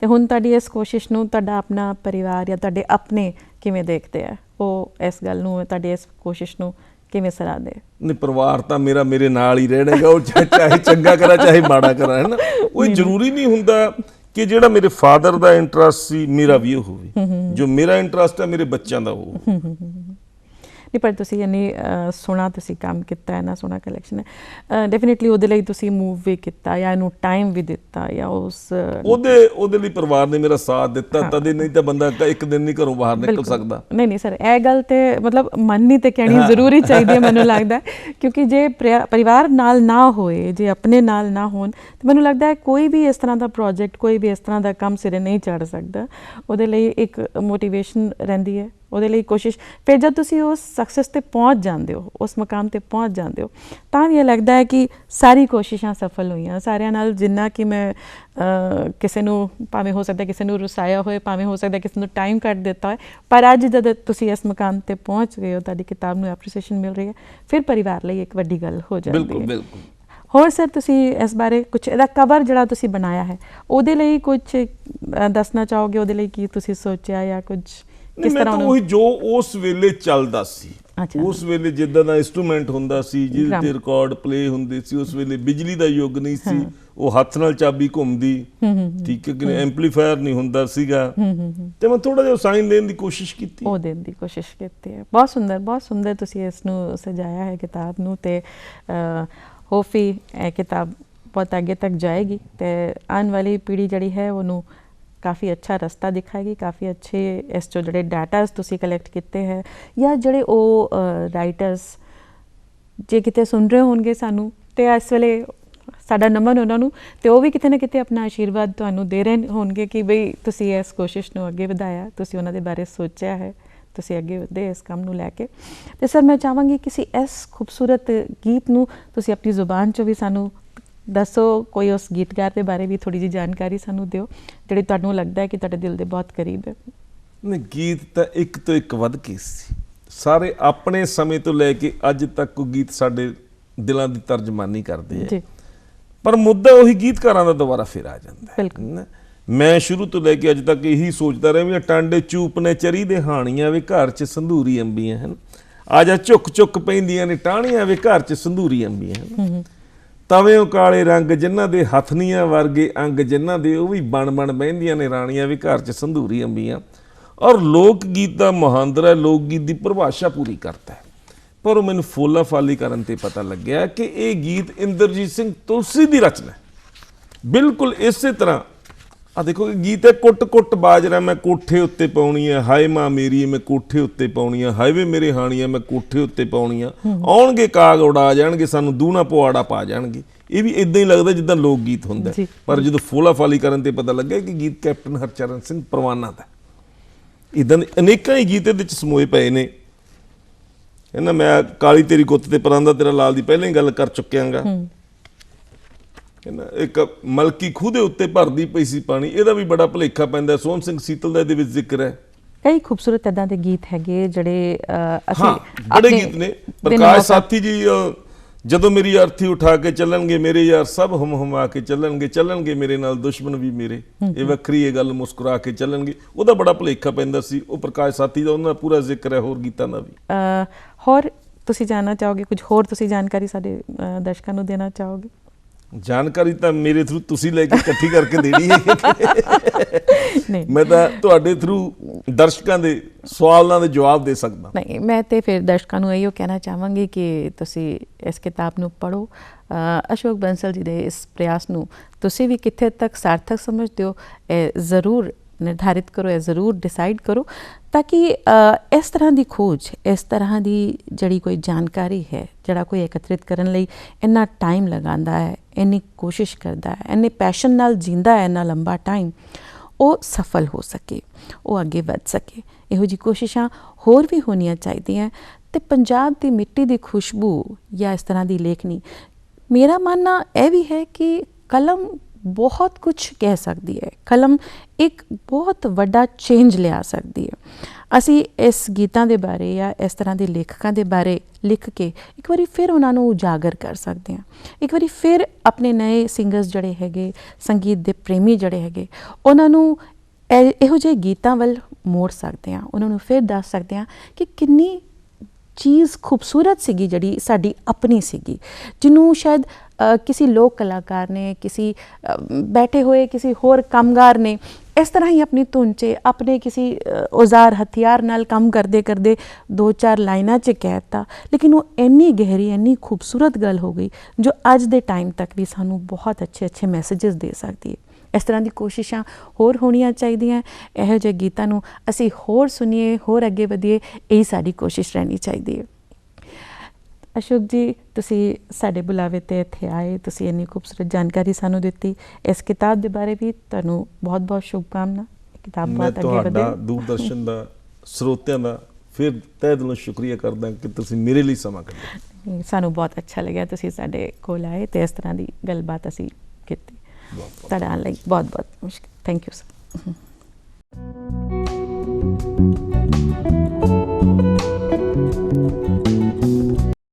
ਤੇ ਹੁਣ ਤੁਹਾਡੀ ਇਸ ਕੋਸ਼ਿਸ਼ ਨੂੰ ਤੁਹਾਡਾ ਆਪਣਾ ਪਰਿਵਾਰ ਜਾਂ ਤੁਹਾਡੇ ਆਪਣੇ ਕਿਵੇਂ ਦੇਖਦੇ ਆ? ਉਹ ਇਸ ਗੱਲ ਨੂੰ, ਤੁਹਾਡੀ ਇਸ ਕੋਸ਼ਿਸ਼ ਨੂੰ ਕਿਵੇਂ ਸਰਾਹਦੇ? ਨਹੀਂ, ਪਰਿਵਾਰ ਤਾਂ ਮੇਰਾ ਮੇਰੇ ਨਾਲ ਹੀ ਰਹਿਣੇਗਾ, ਉਹ ਚਾਹੇ ਚੰਗਾ ਕਰਾ ਚਾਹੇ ਮਾੜਾ ਕਰਾ, ਹੈ ਨਾ। ਉਹ ਜ਼ਰੂਰੀ ਨਹੀਂ ਹੁੰਦਾ ਕਿ ਜਿਹੜਾ ਮੇਰੇ ਫਾਦਰ ਦਾ ਇੰਟਰਸਟ ਸੀ ਮੇਰਾ ਵੀ ਉਹ ਹੋਵੇ, ਜੋ ਮੇਰਾ ਇੰਟਰਸਟ ਹੈ ਮੇਰੇ ਬੱਚਿਆਂ ਦਾ ਉਹ। ਨਹੀਂ, ਪਰ ਤੁਸੀਂ ਇੰਨੀ ਸੋਹਣਾ ਤੁਸੀਂ ਕੰਮ ਕੀਤਾ ਹੈ ਨਾ, ਸੋਹਣਾ ਕਲੈਕਸ਼ਨ ਹੈ, ਡੈਫੀਨੇਟਲੀ ਉਹਦੇ ਲਈ ਤੁਸੀਂ ਮੂਵ ਵੀ ਕੀਤਾ ਜਾਂ ਇਹਨੂੰ ਟਾਈਮ ਵੀ ਦਿੱਤਾ, ਜਾਂ ਉਹਦੇ ਲਈ ਪਰਿਵਾਰ ਨੇ ਮੇਰਾ ਸਾਥ ਦਿੱਤਾ, ਤਦੇ ਨਹੀਂ ਤਾਂ ਬੰਦਾ ਇੱਕ ਦਿਨ ਨਹੀਂ ਘਰੋਂ ਬਾਹਰ ਨਿਕਲ ਸਕਦਾ। ਨਹੀਂ ਸਰ, ਇਹ ਗੱਲ ਤੇ ਮਤਲਬ ਮੰਨਣੀ ਤੇ ਕਹਿਣੀ ਜ਼ਰੂਰੀ ਚਾਹੀਦੀ ਹੈ ਮੈਨੂੰ ਲੱਗਦਾ, ਕਿਉਂਕਿ ਜੇ ਪਰਿਵਾਰ ਨਾਲ ਨਾ ਹੋਏ, ਜੇ ਆਪਣੇ ਨਾਲ ਨਾ ਹੋਣ, ਤਾਂ ਮੈਨੂੰ ਲੱਗਦਾ ਹੈ ਕੋਈ ਵੀ ਇਸ ਤਰ੍ਹਾਂ ਦਾ ਪ੍ਰੋਜੈਕਟ, ਕੋਈ ਵੀ ਇਸ ਤਰ੍ਹਾਂ ਦਾ ਕੰਮ ਸਿਰੇ ਨਹੀਂ ਚੜ੍ਹ ਸਕਦਾ। ਉਹਦੇ ਲਈ ਇੱਕ ਮੋਟੀਵੇਸ਼ਨ ਰਹਿੰਦੀ ਹੈ, ਉਹਦੇ ਲਈ ਕੋਸ਼ਿਸ਼। ਫਿਰ ਜਦ ਤੁਸੀਂ ਉਸ ਸਕਸੈਸ 'ਤੇ ਪਹੁੰਚ ਜਾਂਦੇ ਹੋ, ਉਸ ਮੁਕਾਮ 'ਤੇ ਪਹੁੰਚ ਜਾਂਦੇ ਹੋ, ਤਾਂ ਵੀ ਇਹ ਲੱਗਦਾ ਹੈ ਕਿ ਸਾਰੀ ਕੋਸ਼ਿਸ਼ਾਂ ਸਫਲ ਹੋਈਆਂ। ਸਾਰਿਆਂ ਨਾਲ ਜਿੰਨਾ ਕਿ ਮੈਂ ਕਿਸੇ ਨੂੰ, ਭਾਵੇਂ ਹੋ ਸਕਦਾ ਕਿਸੇ ਨੂੰ ਰੁਸਾਇਆ ਹੋਏ, ਭਾਵੇਂ ਹੋ ਸਕਦਾ ਕਿਸੇ ਨੂੰ ਟਾਈਮ ਕੱਟ ਦਿੱਤਾ ਹੋਏ, ਪਰ ਅੱਜ ਜਦ ਤੁਸੀਂ ਇਸ ਮੁਕਾਮ 'ਤੇ ਪਹੁੰਚ ਗਏ ਹੋ, ਤੁਹਾਡੀ ਕਿਤਾਬ ਨੂੰ ਐਪਰੀਸੀਏਸ਼ਨ ਮਿਲ ਰਹੀ ਹੈ, ਫਿਰ ਪਰਿਵਾਰ ਲਈ ਇੱਕ ਵੱਡੀ ਗੱਲ ਹੋ ਜਾਂਦੀ ਹੈ। ਬਿਲਕੁਲ ਬਿਲਕੁਲ। ਹੋਰ ਸਰ, ਤੁਸੀਂ ਇਸ ਬਾਰੇ ਕੁਝ, ਇਹਦਾ ਕਵਰ ਜਿਹੜਾ ਤੁਸੀਂ ਬਣਾਇਆ ਹੈ, ਉਹਦੇ ਲਈ ਕੁਝ ਦੱਸਣਾ ਚਾਹੋਗੇ? ਉਹਦੇ ਲਈ ਕੀ ਤੁਸੀਂ ਸੋਚਿਆ ਜਾਂ ਕੁਝ ਕਿਸ ਤਰ੍ਹਾਂ? ਉਹੀ ਜੋ ਉਸ ਵੇਲੇ ਚੱਲਦਾ ਸੀ, ਉਸ ਵੇਲੇ ਜਿੱਦਾਂ ਦਾ ਇੰਸਟਰੂਮੈਂਟ ਹੁੰਦਾ ਸੀ, ਜਿਹਦੇ ਤੇ ਰਿਕਾਰਡ ਪਲੇ ਹੁੰਦੇ ਸੀ, ਉਸ ਵੇਲੇ ਬਿਜਲੀ ਦਾ ਯੁੱਗ ਨਹੀਂ ਸੀ, ਉਹ ਹੱਥ ਨਾਲ ਚਾਬੀ ਘੁੰਮਦੀ, ਠੀਕ ਹੈ ਕਿ ਐਂਪਲੀਫਾਇਰ ਨਹੀਂ ਹੁੰਦਾ ਸੀਗਾ, ਤੇ ਮੈਂ ਥੋੜਾ ਜਿਹਾ ਸਾਈਨ ਦੇਣ ਦੀ ਕੋਸ਼ਿਸ਼ ਕੀਤੀ, ਉਹ ਦੇਣ ਦੀ ਕੋਸ਼ਿਸ਼ ਕੀਤੀ ਹੈ। ਬਹੁਤ ਸੁੰਦਰ, ਬਹੁਤ ਸੁੰਦਰ ਤੁਸੀਂ ਇਸ ਨੂੰ ਸਜਾਇਆ ਹੈ ਕਿਤਾਬ ਨੂੰ, ਤੇ ਹੋਪੀ ਇਹ ਕਿਤਾਬ ਬਹੁਤ ਅੱਗੇ ਤੱਕ ਜਾਏਗੀ ਤੇ ਆਉਣ ਵਾਲੀ ਪੀੜ੍ਹੀ ਜਿਹੜੀ ਹੈ ਉਹਨੂੰ ਕਾਫੀ ਅੱਛਾ ਰਸਤਾ ਦਿਖਾਏਗੀ। ਕਾਫੀ ਅੱਛੇ ਇਸ 'ਚੋਂ ਜਿਹੜੇ ਡਾਟਾਸ ਤੁਸੀਂ ਕਲੈਕਟ ਕੀਤੇ ਹੈ, ਜਾਂ ਜਿਹੜੇ ਉਹ ਰਾਈਟਰਸ ਜੇ ਕਿਤੇ ਸੁਣ ਰਹੇ ਹੋਣਗੇ ਸਾਨੂੰ, ਤੇ ਇਸ ਵੇਲੇ ਸਾਡਾ ਨਮਨ ਉਹਨਾਂ ਨੂੰ, ਤੇ ਉਹ ਵੀ ਕਿਤੇ ਨਾ ਕਿਤੇ ਆਪਣਾ ਆਸ਼ੀਰਵਾਦ ਤੁਹਾਨੂੰ ਦੇ ਰਹੇ ਹੋਣਗੇ ਕਿ ਬਈ ਤੁਸੀਂ ਇਸ ਕੋਸ਼ਿਸ਼ ਨੂੰ ਅੱਗੇ ਵਧਾਇਆ, ਤੁਸੀਂ ਉਹਨਾਂ ਦੇ ਬਾਰੇ ਸੋਚਿਆ ਹੈ, ਤੁਸੀਂ ਅੱਗੇ ਵਧੇ ਇਸ ਕੰਮ ਨੂੰ ਲੈ ਕੇ। ਤੇ ਸਰ ਮੈਂ ਚਾਹਾਂਗੀ ਕਿਸੇ ਇਸ ਖੂਬਸੂਰਤ ਗੀਤ ਨੂੰ ਤੁਸੀਂ ਆਪਣੀ ਜ਼ੁਬਾਨ 'ਚੋਂ ਵੀ ਸਾਨੂੰ ਦੱਸੋ, ਕੋਈ ਉਸ ਗੀਤਕਾਰ ਦੇ ਬਾਰੇ ਵੀ ਥੋੜ੍ਹੀ ਜਿਹੀ ਜਾਣਕਾਰੀ ਸਾਨੂੰ ਦਿਓ ਜਿਹੜੀ ਤੁਹਾਨੂੰ ਲੱਗਦਾ ਹੈ ਕਿ ਤੁਹਾਡੇ ਦਿਲ ਦੇ ਬਹੁਤ ਕਰੀਬ ਹੈ। ਨਹੀਂ, ਗੀਤ ਤਾਂ ਇੱਕ ਤੋਂ ਇੱਕ ਵੱਧ ਕੇ ਸੀ, ਸਾਰੇ ਆਪਣੇ ਸਮੇਂ ਤੋਂ ਲੈ ਕੇ ਅੱਜ ਤੱਕ ਉਹ ਗੀਤ ਸਾਡੇ ਦਿਲਾਂ ਦੀ ਤਰਜਮਾਨੀ ਕਰਦੇ ਆ, ਪਰ ਮੁੱਦਾ ਉਹੀ ਗੀਤਕਾਰਾਂ ਦਾ ਦੁਬਾਰਾ ਫਿਰ ਆ ਜਾਂਦਾ ਹੈ। ਮੈਂ ਸ਼ੁਰੂ ਤੋਂ ਲੈ ਕੇ ਅੱਜ ਤੱਕ ਇਹੀ ਸੋਚਦਾ ਰਿਹਾ ਵੀ ਟਾਂਡੇ ਚੂਪ ਨੇ ਚਰੀ ਦੇ ਹਾਣੀਆਂ ਵੇ ਘਰ 'ਚ ਸੰਧੂਰੀ ਅੰਬੀਆਂ ਹਨ, ਆ ਜਾ ਝੁੱਕ ਝੁੱਕ ਪੈਂਦੀਆਂ ਨੇ ਟਾਹਣੀਆਂ ਵੇ ਘਰ 'ਚ ਸੰਧੂਰੀ ਅੰਬੀਆਂ ਹਨ, ਤਵੇਂ ਉਹ ਕਾਲੇ ਰੰਗ ਜਿਨ੍ਹਾਂ ਦੇ ਹਥਨੀਆਂ ਵਰਗੇ ਅੰਗ ਜਿਨ੍ਹਾਂ ਦੇ ਉਹ ਵੀ ਬਣ ਬਣ ਬਹਿੰਦੀਆਂ ਨੇ ਰਾਣੀਆਂ ਵੀ ਘਰ 'ਚ ਸੰਧੂਰੀ ਅੰਬੀਆਂ। ਔਰ ਲੋਕ ਗੀਤ ਦਾ ਮੁਹਾਂਦਰਾ ਲੋਕ ਗੀਤ ਦੀ ਪਰਿਭਾਸ਼ਾ ਪੂਰੀ ਕਰਦਾ ਹੈ, ਪਰ ਉਹ ਮੈਨੂੰ ਫੋਲਾ ਫਾਲੀ ਕਰਨ ਤੇ ਪਤਾ ਲੱਗਿਆ ਕਿ ਇਹ ਗੀਤ ਇੰਦਰਜੀਤ ਸਿੰਘ ਤੁਲਸੀ ਦੀ ਰਚਨਾ ਹੈ। ਬਿਲਕੁਲ ਇਸੇ ਤਰ੍ਹਾਂ ਆ ਦੇਖੋ, ਗੀਤ ਹੈ ਕੁੱਟ ਕੁੱਟ ਬਾਜਰਾ ਮੈਂ ਕੋਠੇ ਉੱਤੇ ਪਾਉਣੀ ਹੈ, ਹਾਏ ਮਾਂ ਮੇਰੀ ਮੈਂ ਕੋਠੇ ਉੱਤੇ ਪਾਉਣੀ ਆ, ਹਾਏ ਵੇ ਮੇਰੇ ਹਾਣੀਆਂ ਮੈਂ ਕੋਠੇ ਉੱਤੇ ਪਾਉਣੀਆਂ, ਆਉਣਗੇ ਕਾਗ ਉਡਾ ਜਾਣਗੇ ਸਾਨੂੰ ਦੂਣਾ ਪੁਆੜਾ ਪਾ ਜਾਣਗੇ। ਇਹ ਵੀ ਇਦਾਂ ਹੀ ਲੱਗਦਾ ਜਿੱਦਾਂ ਲੋਕ ਗੀਤ ਹੁੰਦਾ, ਪਰ ਜਦੋਂ ਫੋਲਾ ਫਾਲੀ ਕਰਨ ਤੇ ਪਤਾ ਲੱਗਿਆ ਕਿ ਗੀਤ ਕੈਪਟਨ ਹਰਚਰਨ ਸਿੰਘ ਪਰਵਾਨਾ ਦਾ। ਇਦਾਂ ਦੇ ਅਨੇਕਾਂ ਹੀ ਗੀਤ ਇਹਦੇ ਵਿੱਚ ਸਮੋਏ ਪਏ ਨੇ। ਕਹਿੰਦਾ ਮੈਂ ਕਾਲੀ ਤੇਰੀ ਗੁੱਤ ਤੇ ਪਰਾਂਦਾ ਤੇਰਾ ਲਾਲ ਦੀ ਪਹਿਲਾਂ ਹੀ ਗੱਲ ਕਰ ਚੁੱਕਿਆਂਗਾ। ਕਹਿੰਦਾ ਇੱਕ ਮਲਕੀ ਖੂਹ ਦੇ ਉੱਤੇ ਭਰਦੀ ਪਈ ਸੀ ਪਾਣੀ, ਇਹਦਾ ਵੀ ਬੜਾ ਭੁਲੇਖਾ ਪੈਂਦਾ, ਸੋਹਣ ਸਿੰਘ ਸੀਤਲ ਦਾ ਇਹਦੇ ਵਿੱਚ ਜ਼ਿਕਰ ਹੈ। ਕਈ ਖੂਬਸੂਰਤ ਇੱਦਾਂ ਦੇ ਗੀਤ ਹੈਗੇ ਜਿਹੜੇ ਅਸੀਂ ਬੜੇ ਗੀਤ ਨੇ। ਪ੍ਰਕਾਸ਼ ਸਾਥੀ ਜੀ ਜਦੋਂ ਮੇਰੀ ਅਰਥੀ ਉਠਾ ਕੇ ਚੱਲਣਗੇ ਮੇਰੇ ਯਾਰ ਸਭ ਹਮ ਹਮਾ ਕੇ ਚੱਲਣਗੇ, ਚੱਲਣਗੇ ਮੇਰੇ ਨਾਲ ਦੁਸ਼ਮਣ ਵੀ ਮੇਰੇ, ਇਹ ਵੱਖਰੀ ਇਹ ਗੱਲ ਮੁਸਕਰਾ ਕੇ ਚੱਲਣਗੇ, ਉਹਦਾ ਬੜਾ ਭੁਲੇਖਾ ਪੈਂਦਾ ਸੀ। ਉਹ ਪ੍ਰਕਾਸ਼ ਸਾਥੀ ਦਾ ਉਹਨਾਂ ਦਾ ਪੂਰਾ ਜ਼ਿਕਰ ਹੈ ਹੋਰ ਗੀਤਾਂ ਦਾ ਵੀ। ਹੋਰ ਤੁਸੀਂ ਜਾਣਨਾ ਚਾਹੋਗੇ ਕੁਝ ਹੋਰ, ਤੁਸੀਂ ਜਾਣਕਾਰੀ ਸਾਡੇ ਦਰਸ਼ਕਾਂ ਨੂੰ ਦੇਣਾ ਚਾਹੋਗੇ? ਜਾਣਕਾਰੀ ਤਾਂ ਮੇਰੇ ਥਰੂ ਤੁਸੀਂ ਲੈ ਕੇ ਇਕੱਠੀ ਕਰਕੇ ਦੇਣੀ ਹੈ, ਮੈਂ ਤਾਂ ਤੁਹਾਡੇ ਥਰੂ ਦਰਸ਼ਕਾਂ ਦੇ ਸਵਾਲਾਂ ਦੇ ਜਵਾਬ ਦੇ ਸਕਦਾ। ਨਹੀਂ, ਮੈਂ ਤੇ ਫਿਰ ਦਰਸ਼ਕਾਂ ਨੂੰ ਇਹੋ ਕਹਿਣਾ ਚਾਹਾਂਗੀ ਕਿ ਤੁਸੀਂ ਇਸ ਕਿਤਾਬ ਨੂੰ ਪੜ੍ਹੋ। ਅਸ਼ੋਕ ਬੰਸਲ ਜੀ ਦੇ ਇਸ ਪ੍ਰਯਾਸ ਨੂੰ ਤੁਸੀਂ ਵੀ ਕਿੱਥੇ ਤੱਕ ਸਾਰਥਕ ਸਮਝਦੇ ਹੋ, ਇਹ ਜ਼ਰੂਰ ਨਿਰਧਾਰਿਤ ਕਰੋ, ਇਹ ਜ਼ਰੂਰ ਡਿਸਾਈਡ ਕਰੋ, ਤਾਂ ਕਿ ਇਸ ਤਰ੍ਹਾਂ ਦੀ ਖੋਜ, ਇਸ ਤਰ੍ਹਾਂ ਦੀ ਜਿਹੜੀ ਕੋਈ ਜਾਣਕਾਰੀ ਹੈ, ਜਿਹੜਾ ਕੋਈ ਇਕੱਤਰਿਤ ਕਰਨ ਲਈ ਇੰਨਾ ਟਾਈਮ ਲਗਾਉਂਦਾ ਹੈ, ਇੰਨੀ ਕੋਸ਼ਿਸ਼ ਕਰਦਾ ਹੈ, ਇੰਨੇ ਪੈਸ਼ਨ ਨਾਲ ਜੀਂਦਾ ਹੈ ਇੰਨਾ ਲੰਬਾ ਟਾਈਮ, ਉਹ ਸਫਲ ਹੋ ਸਕੇ, ਉਹ ਅੱਗੇ ਵੱਧ ਸਕੇ। ਇਹੋ ਜਿਹੀ ਕੋਸ਼ਿਸ਼ਾਂ ਹੋਰ ਵੀ ਹੋਣੀਆਂ ਚਾਹੀਦੀਆਂ। ਅਤੇ ਪੰਜਾਬ ਦੀ ਮਿੱਟੀ ਦੀ ਖੁਸ਼ਬੂ ਜਾਂ ਇਸ ਤਰ੍ਹਾਂ ਦੀ ਲੇਖਣੀ, ਮੇਰਾ ਮੰਨਣਾ ਇਹ ਵੀ ਹੈ ਕਿ ਕਲਮ ਬਹੁਤ ਕੁਛ ਕਹਿ ਸਕਦੀ ਹੈ, ਕਲਮ ਇੱਕ ਬਹੁਤ ਵੱਡਾ ਚੇਂਜ ਲਿਆ ਸਕਦੀ ਹੈ। ਅਸੀਂ ਇਸ ਗੀਤਾਂ ਦੇ ਬਾਰੇ ਜਾਂ ਇਸ ਤਰ੍ਹਾਂ ਦੇ ਲੇਖਕਾਂ ਦੇ ਬਾਰੇ ਲਿਖ ਕੇ ਇੱਕ ਵਾਰੀ ਫਿਰ ਉਹਨਾਂ ਨੂੰ ਉਜਾਗਰ ਕਰ ਸਕਦੇ ਹਾਂ, ਇੱਕ ਵਾਰੀ ਫਿਰ ਆਪਣੇ ਨਵੇਂ ਸਿੰਗਰਸ ਜਿਹੜੇ ਹੈਗੇ, ਸੰਗੀਤ ਦੇ ਪ੍ਰੇਮੀ ਜਿਹੜੇ ਹੈਗੇ, ਉਹਨਾਂ ਨੂੰ ਇਹੋ ਜਿਹੇ ਗੀਤਾਂ ਵੱਲ ਮੋੜ ਸਕਦੇ ਹਾਂ, ਉਹਨਾਂ ਨੂੰ ਫਿਰ ਦੱਸ ਸਕਦੇ ਹਾਂ ਕਿ ਕਿੰਨੀ ਚੀਜ਼ ਖੂਬਸੂਰਤ ਸੀਗੀ ਜਿਹੜੀ ਸਾਡੀ ਆਪਣੀ ਸੀਗੀ, ਜਿਹਨੂੰ ਸ਼ਾਇਦ ਕਿਸੇ ਲੋਕ ਕਲਾਕਾਰ ਨੇ, ਕਿਸੇ ਬੈਠੇ ਹੋਏ ਕਿਸੇ ਹੋਰ ਕੰਮਗਾਰ ਨੇ ਇਸ ਤਰ੍ਹਾਂ ਹੀ ਆਪਣੀ ਧੁਨ 'ਚ ਆਪਣੇ ਕਿਸੇ ਔਜ਼ਾਰ ਹਥਿਆਰ ਨਾਲ ਕੰਮ ਕਰਦੇ ਕਰਦੇ 2-4 ਲਾਈਨਾਂ 'ਚ ਕਹਿ ਦਿੱਤਾ, ਲੇਕਿਨ ਉਹ ਇੰਨੀ ਗਹਿਰੀ, ਇੰਨੀ ਖੂਬਸੂਰਤ ਗੱਲ ਹੋ ਗਈ ਜੋ ਅੱਜ ਦੇ ਟਾਈਮ ਤੱਕ ਵੀ ਸਾਨੂੰ ਬਹੁਤ ਅੱਛੇ ਮੈਸੇਜਸ ਦੇ ਸਕਦੀ ਹੈ। ਇਸ ਤਰ੍ਹਾਂ ਦੀ ਕੋਸ਼ਿਸ਼ਾਂ ਹੋਰ ਹੋਣੀਆਂ ਚਾਹੀਦੀਆਂ। ਇਹੋ ਜਿਹੇ ਗੀਤਾਂ ਨੂੰ ਅਸੀਂ ਹੋਰ ਸੁਣੀਏ, ਹੋਰ ਅੱਗੇ ਵਧੀਏ, ਇਹੀ ਸਾਡੀ ਕੋਸ਼ਿਸ਼ ਰਹਿਣੀ ਚਾਹੀਦੀ ਹੈ। ਅਸ਼ੋਕ ਜੀ, ਤੁਸੀਂ ਸਾਡੇ ਬੁਲਾਵੇ 'ਤੇ ਇੱਥੇ ਆਏ, ਤੁਸੀਂ ਇੰਨੀ ਖੂਬਸੂਰਤ ਜਾਣਕਾਰੀ ਸਾਨੂੰ ਦਿੱਤੀ। ਇਸ ਕਿਤਾਬ ਦੇ ਬਾਰੇ ਵੀ ਤੁਹਾਨੂੰ ਬਹੁਤ ਬਹੁਤ ਸ਼ੁਭਕਾਮਨਾ। ਕਿਤਾਬ ਬਹੁਤ ਅੱਗੇ ਵਧੇ। ਤੁਹਾਡਾ ਦੂਰਦਰਸ਼ਨ ਦਾ, ਸਰੋਤਿਆਂ ਦਾ ਫਿਰ ਤਹਿ ਦਿਲੋਂ ਸ਼ੁਕਰੀਆ ਕਰਦਾ ਕਿ ਤੁਸੀਂ ਮੇਰੇ ਲਈ ਸਮਾਂ ਕੱਢਿਆ। ਸਾਨੂੰ ਬਹੁਤ ਅੱਛਾ ਲੱਗਿਆ ਤੁਸੀਂ ਸਾਡੇ ਕੋਲ ਆਏ ਅਤੇ ਇਸ ਤਰ੍ਹਾਂ ਦੀ ਗੱਲਬਾਤ ਅਸੀਂ ਕੀਤੀ। ਤੁਹਾਡਾ ਆਉਣ ਲਈ ਬਹੁਤ ਬਹੁਤ ਮੁਸ਼ਕਿਲ। Thank you sir.